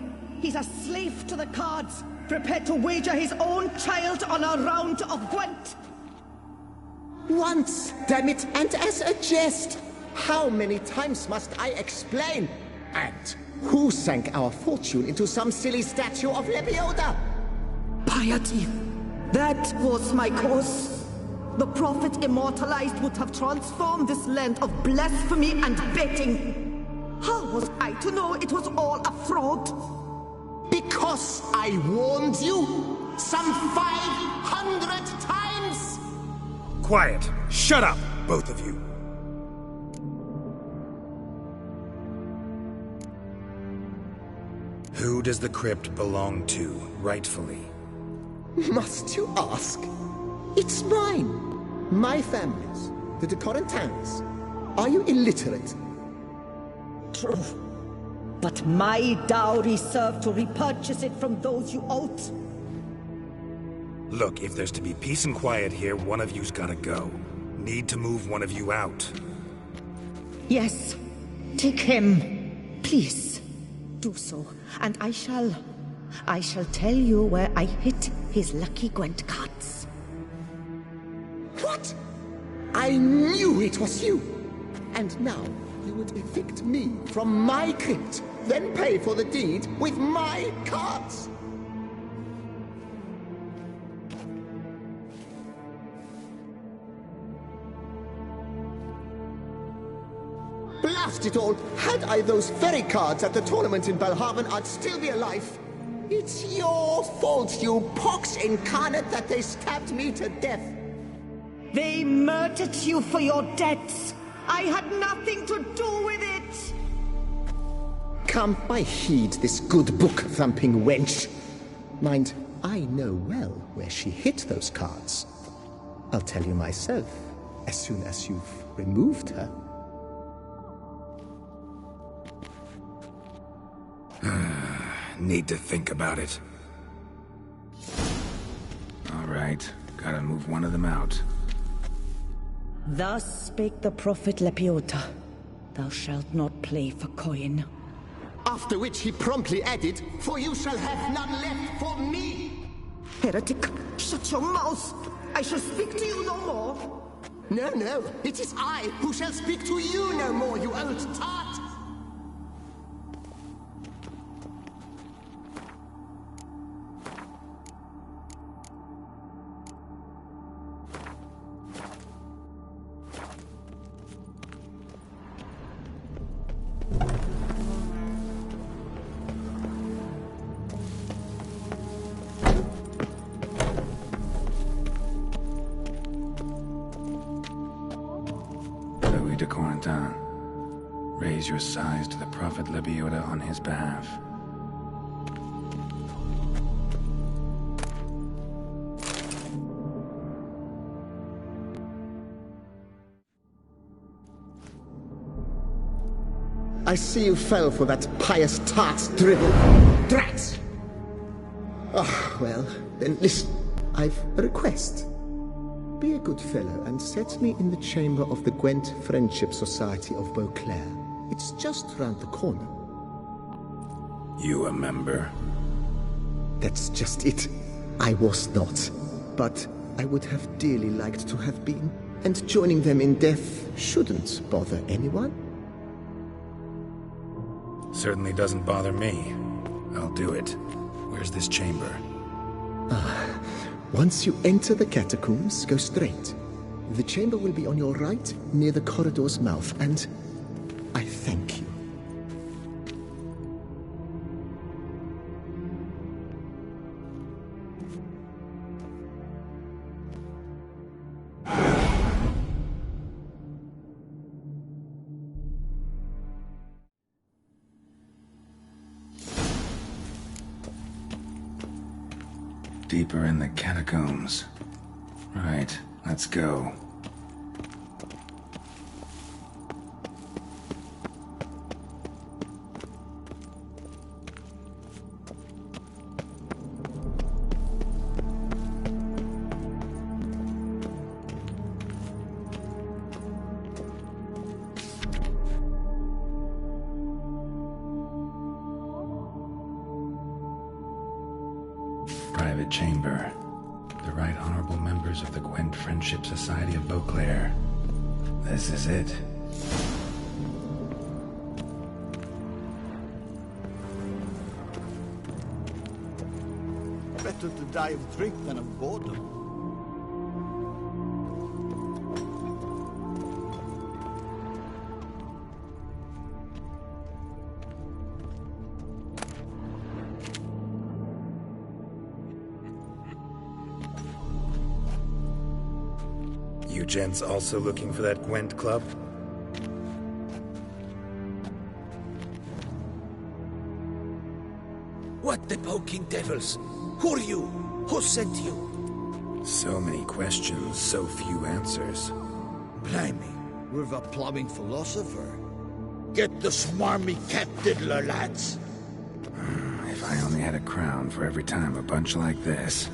He's a slave to the cards, prepared to wager his own child on a round of Gwent. Once, damn it, and as a jest. How many times must I explain? And who sank our fortune into some silly statue of Lebioda? Piety. That was my cause. The prophet immortalized would have transformed this land of blasphemy and betting. How was I to know it was all a fraud? Because I warned you some 500 times! Quiet! Shut up, both of you! Who does the crypt belong to, rightfully? Must you ask? It's mine. My family's. The de Corentins. Are you illiterate? True. But my dowry served to repurchase it from those you owed. Look, if there's to be peace and quiet here, one of you's gotta go. Need to move one of you out. Yes. Take him. Please. Do so. And I shall tell you where I hit his lucky Gwent cards. What? I knew it was you! And now you would evict me from my crypt, then pay for the deed with my cards! Blast it all! Had I those very cards at the tournament in Belhaven, I'd still be alive. It's your fault, you pox incarnate, that they stabbed me to death. They murdered you for your debts. I had nothing to do with it. Come, I heed this good book-thumping wench. Mind, I know well where she hid those cards. I'll tell you myself, as soon as you've removed her. Need to think about it. All right, gotta move one of them out. Thus spake the prophet Lebioda. Thou shalt not play for coin. After which he promptly added, "For you shall have none left for me!" Heretic, shut your mouth! I shall speak to you no more! No, no, it is I who shall speak to you no more, you old tart! de Corentin. Raise your sighs to the prophet Lebioda on his behalf. I see you fell for that pious tart's drivel. Drats! Ah, well, then listen. I've a request. Be a good fellow and set me in the chamber of the Gwent Friendship Society of Beauclair. It's just round the corner. You a member? That's just it. I was not. But I would have dearly liked to have been. And joining them in death shouldn't bother anyone. Certainly doesn't bother me. I'll do it. Where's this chamber? Once you enter the catacombs, go straight. The chamber will be on your right, near the corridor's mouth, and I thank you. Deeper in the catacombs. Right, let's go. Private chamber. The Right Honorable members of the Gwent Friendship Society of Beauclair. This is it. Better to die of drink than of boredom. You gents also looking for that Gwent club? What the poking devils? Who are you? Who sent you? So many questions, so few answers. Blimey, we're the plumbing philosopher. Get the smarmy cat diddler, lads. If I only had a crown for every time a bunch like this.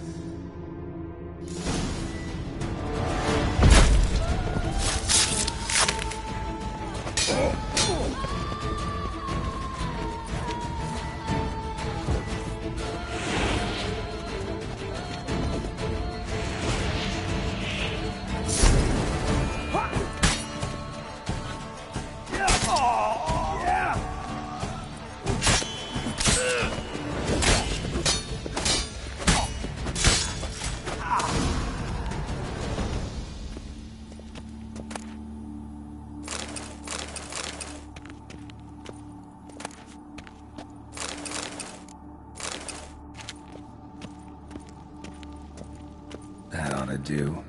That ought to do.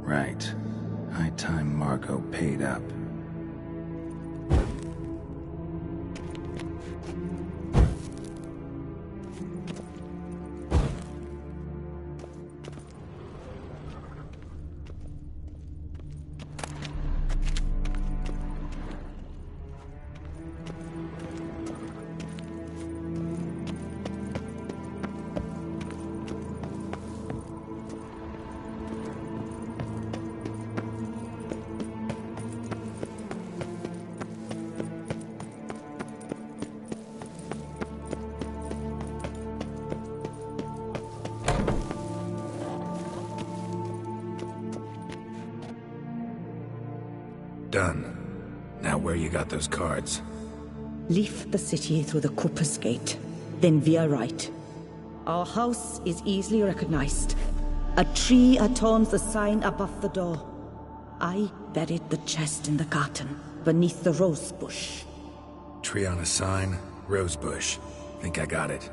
Right. High time Margot paid up. where you got those cards. Leave the city through the Cooper's Gate, then veer right. Our house is easily recognized. A tree adorns the sign above the door. I buried the chest in the garden, beneath the rose bush. Tree on a sign, rose bush. Think I got it.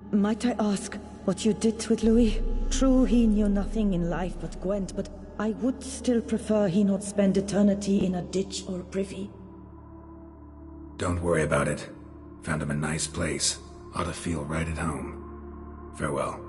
Might I ask what you did with Louis? True, he knew nothing in life but Gwent, but I would still prefer he not spend eternity in a ditch or privy. Don't worry about it. Found him a nice place. Ought to feel right at home. Farewell.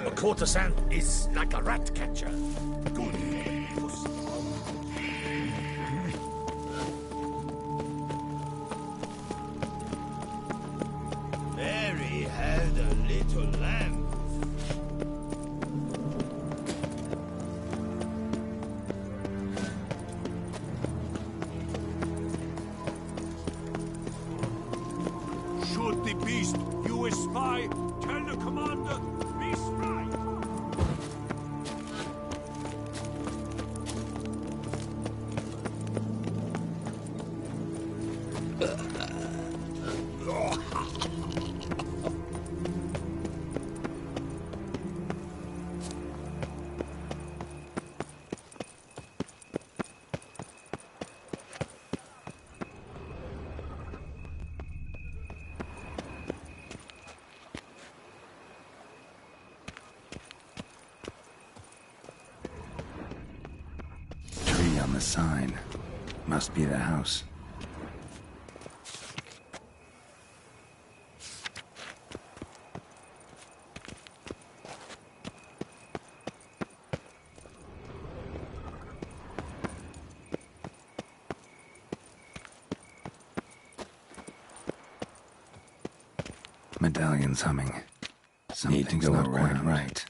A courtesan is like a rat catcher. Good. Mary had a little lamb. Shoot the beast, you spy. Tell the commander, be spry. On the sign. Must be the house. Medallion's humming. Something's not quite right.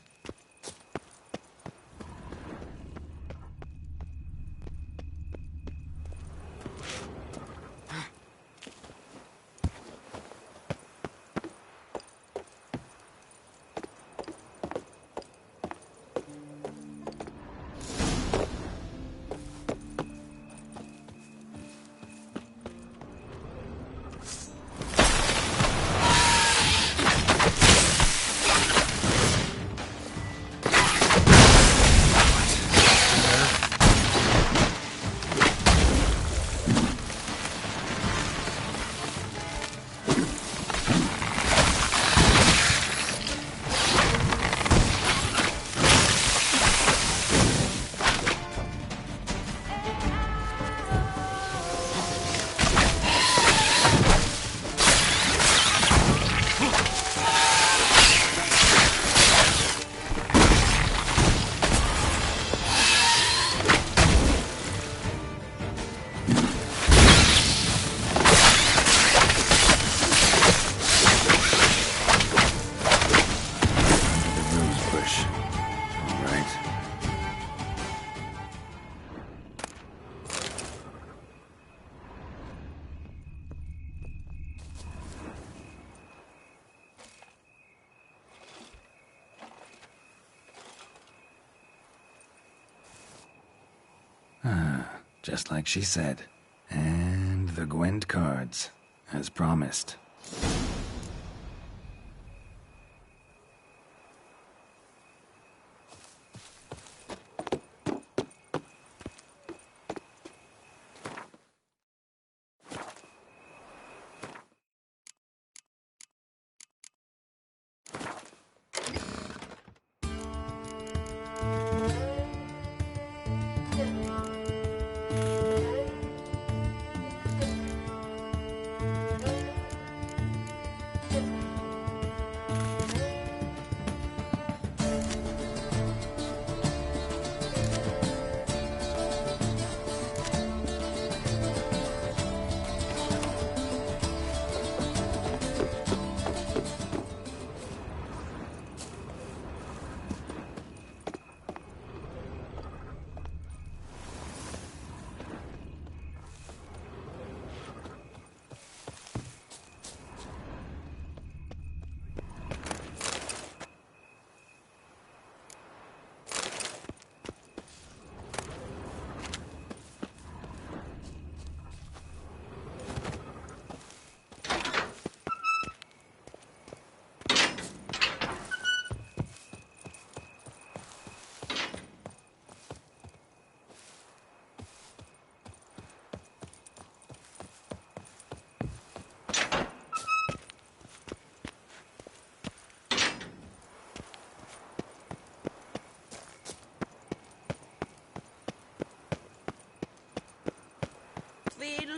Just like she said. And the Gwent cards, as promised.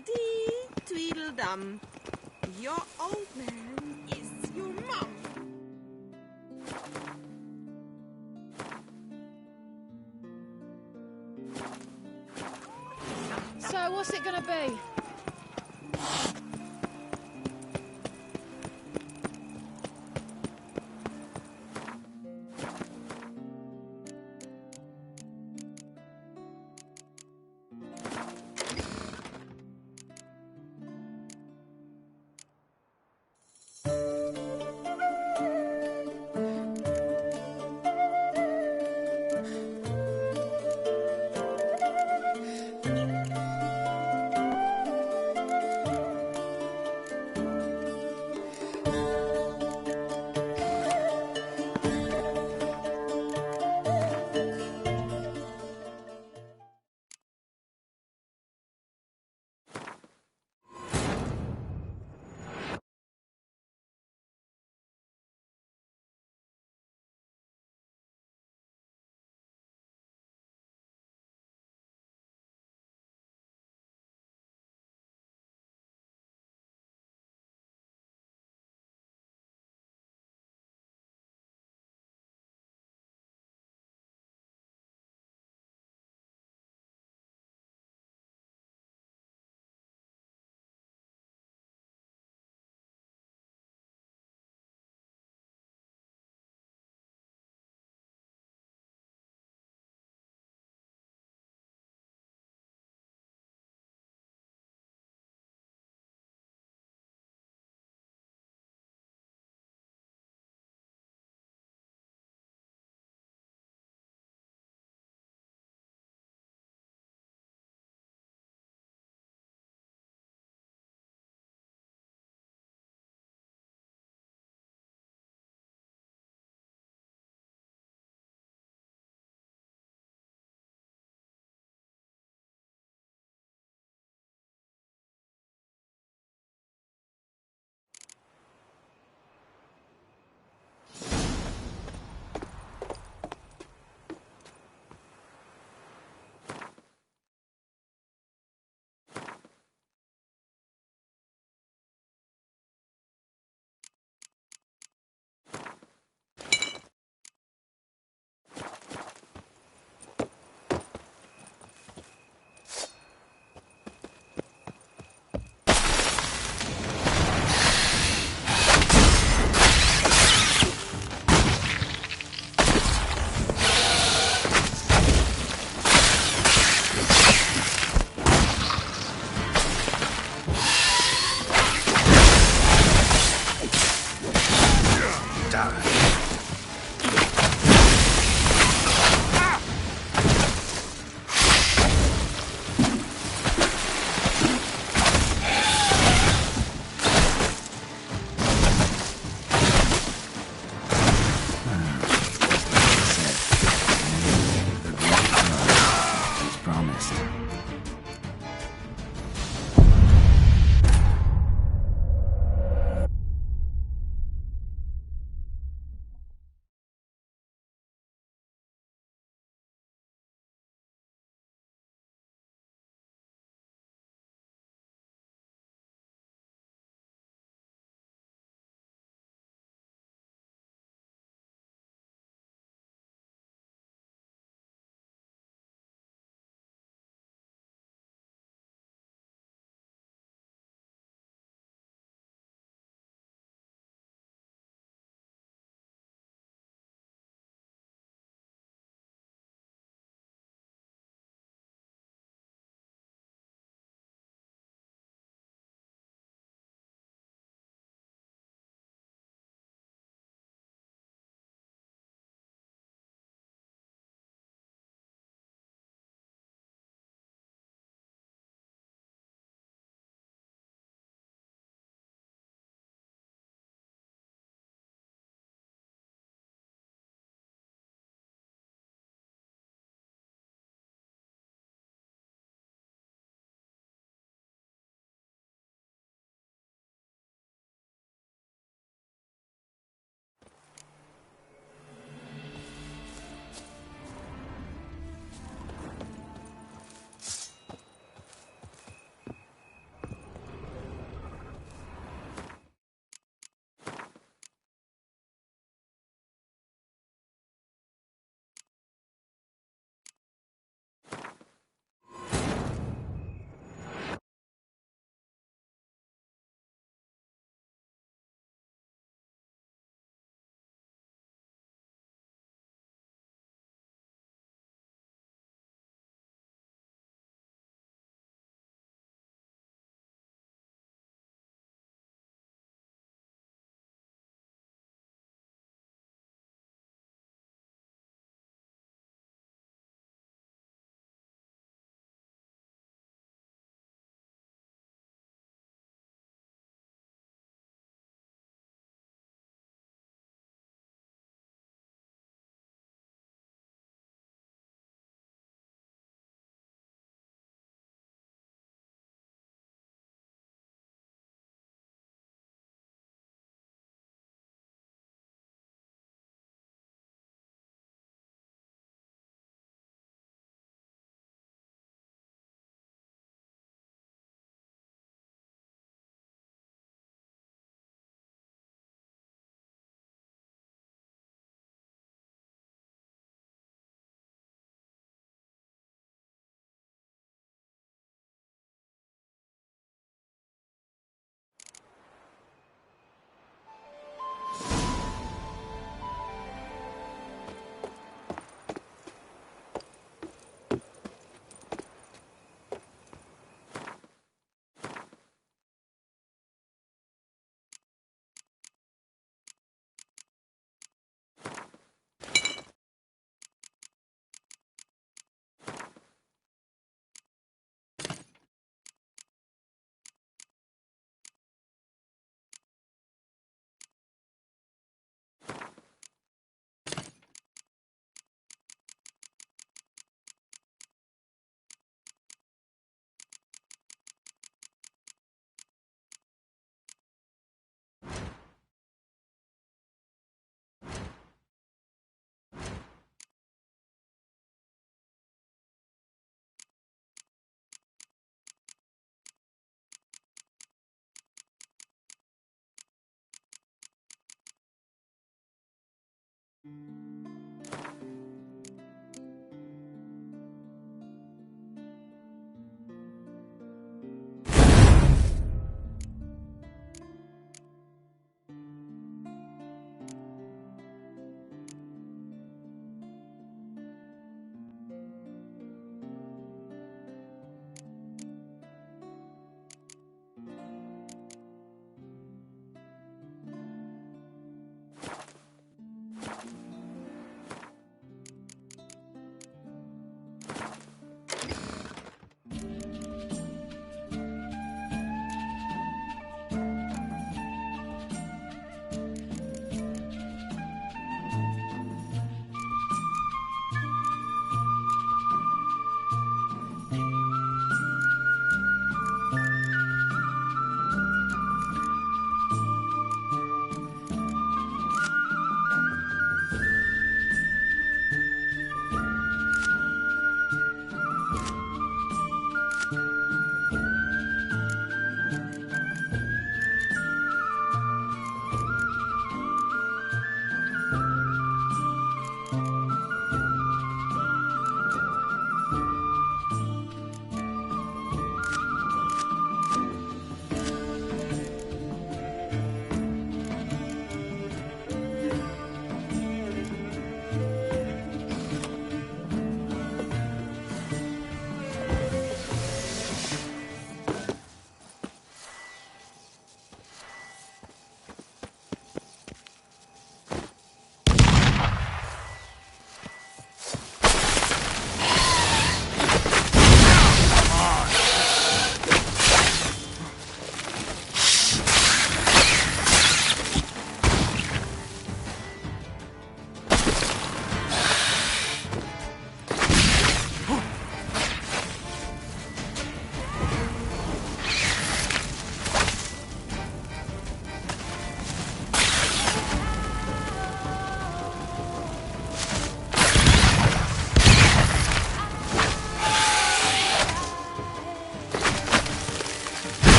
Tweedledee, Tweedledum. Your old man is your mum. So, what's it gonna be?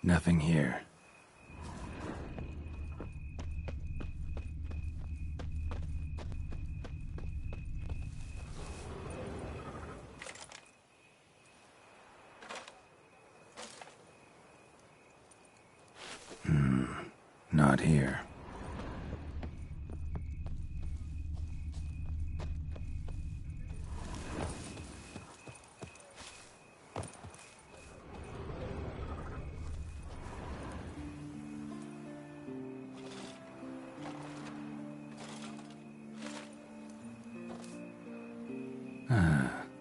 Nothing here. Not here.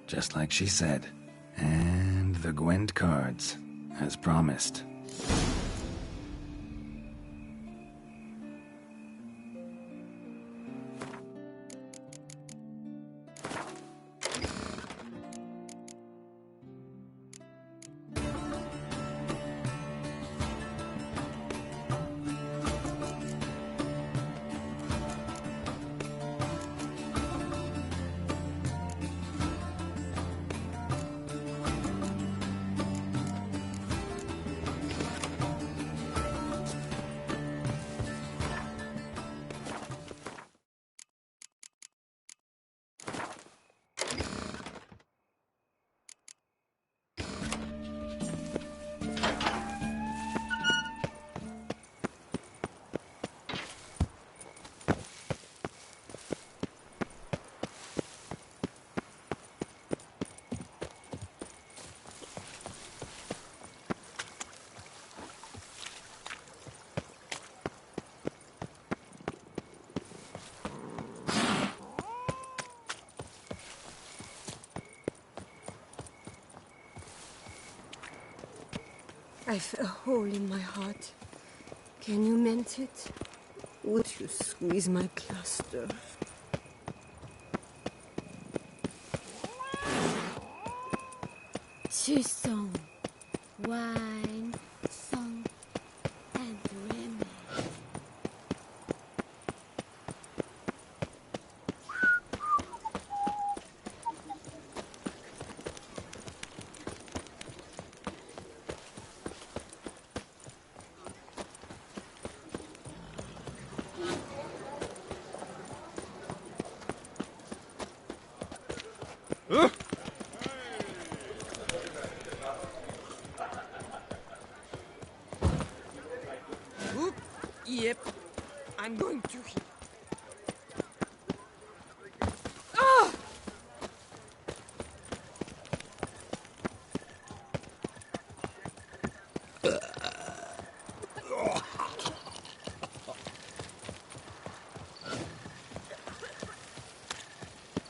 Just like she said. And the Gwent cards, as promised. I feel a hole in my heart. Can you mend it? Would you squeeze my cluster? Song, wine, song, and women. Yep, I'm going to.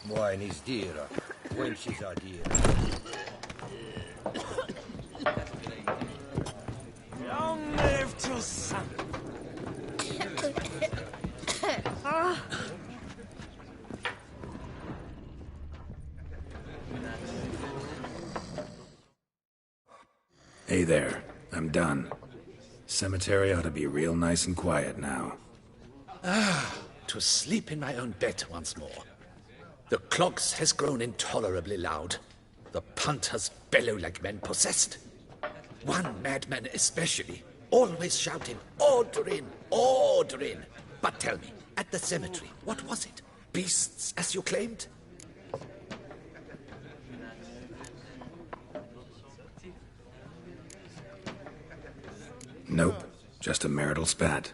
Wine is dearer. Wenches are dearer. Long live to son. Hey there, I'm done. Cemetery ought to be real nice and quiet now. To sleep in my own bed once more. The clogs has grown intolerably loud. The punters bellow like men possessed. One madman especially, always shouting, "Order in! Order in!" But tell me, at the cemetery, what was it? Beasts, as you claimed? Nope, just a marital spat.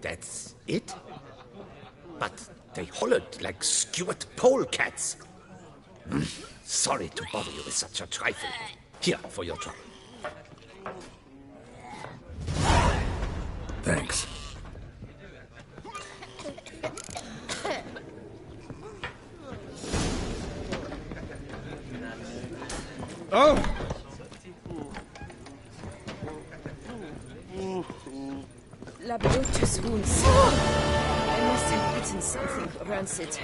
That's it? But they hollered like skewered polecats. Sorry to bother you with such a trifle. Here, for your trouble. Thanks. Oh! Labiatus wounds. I must have eaten something rancid.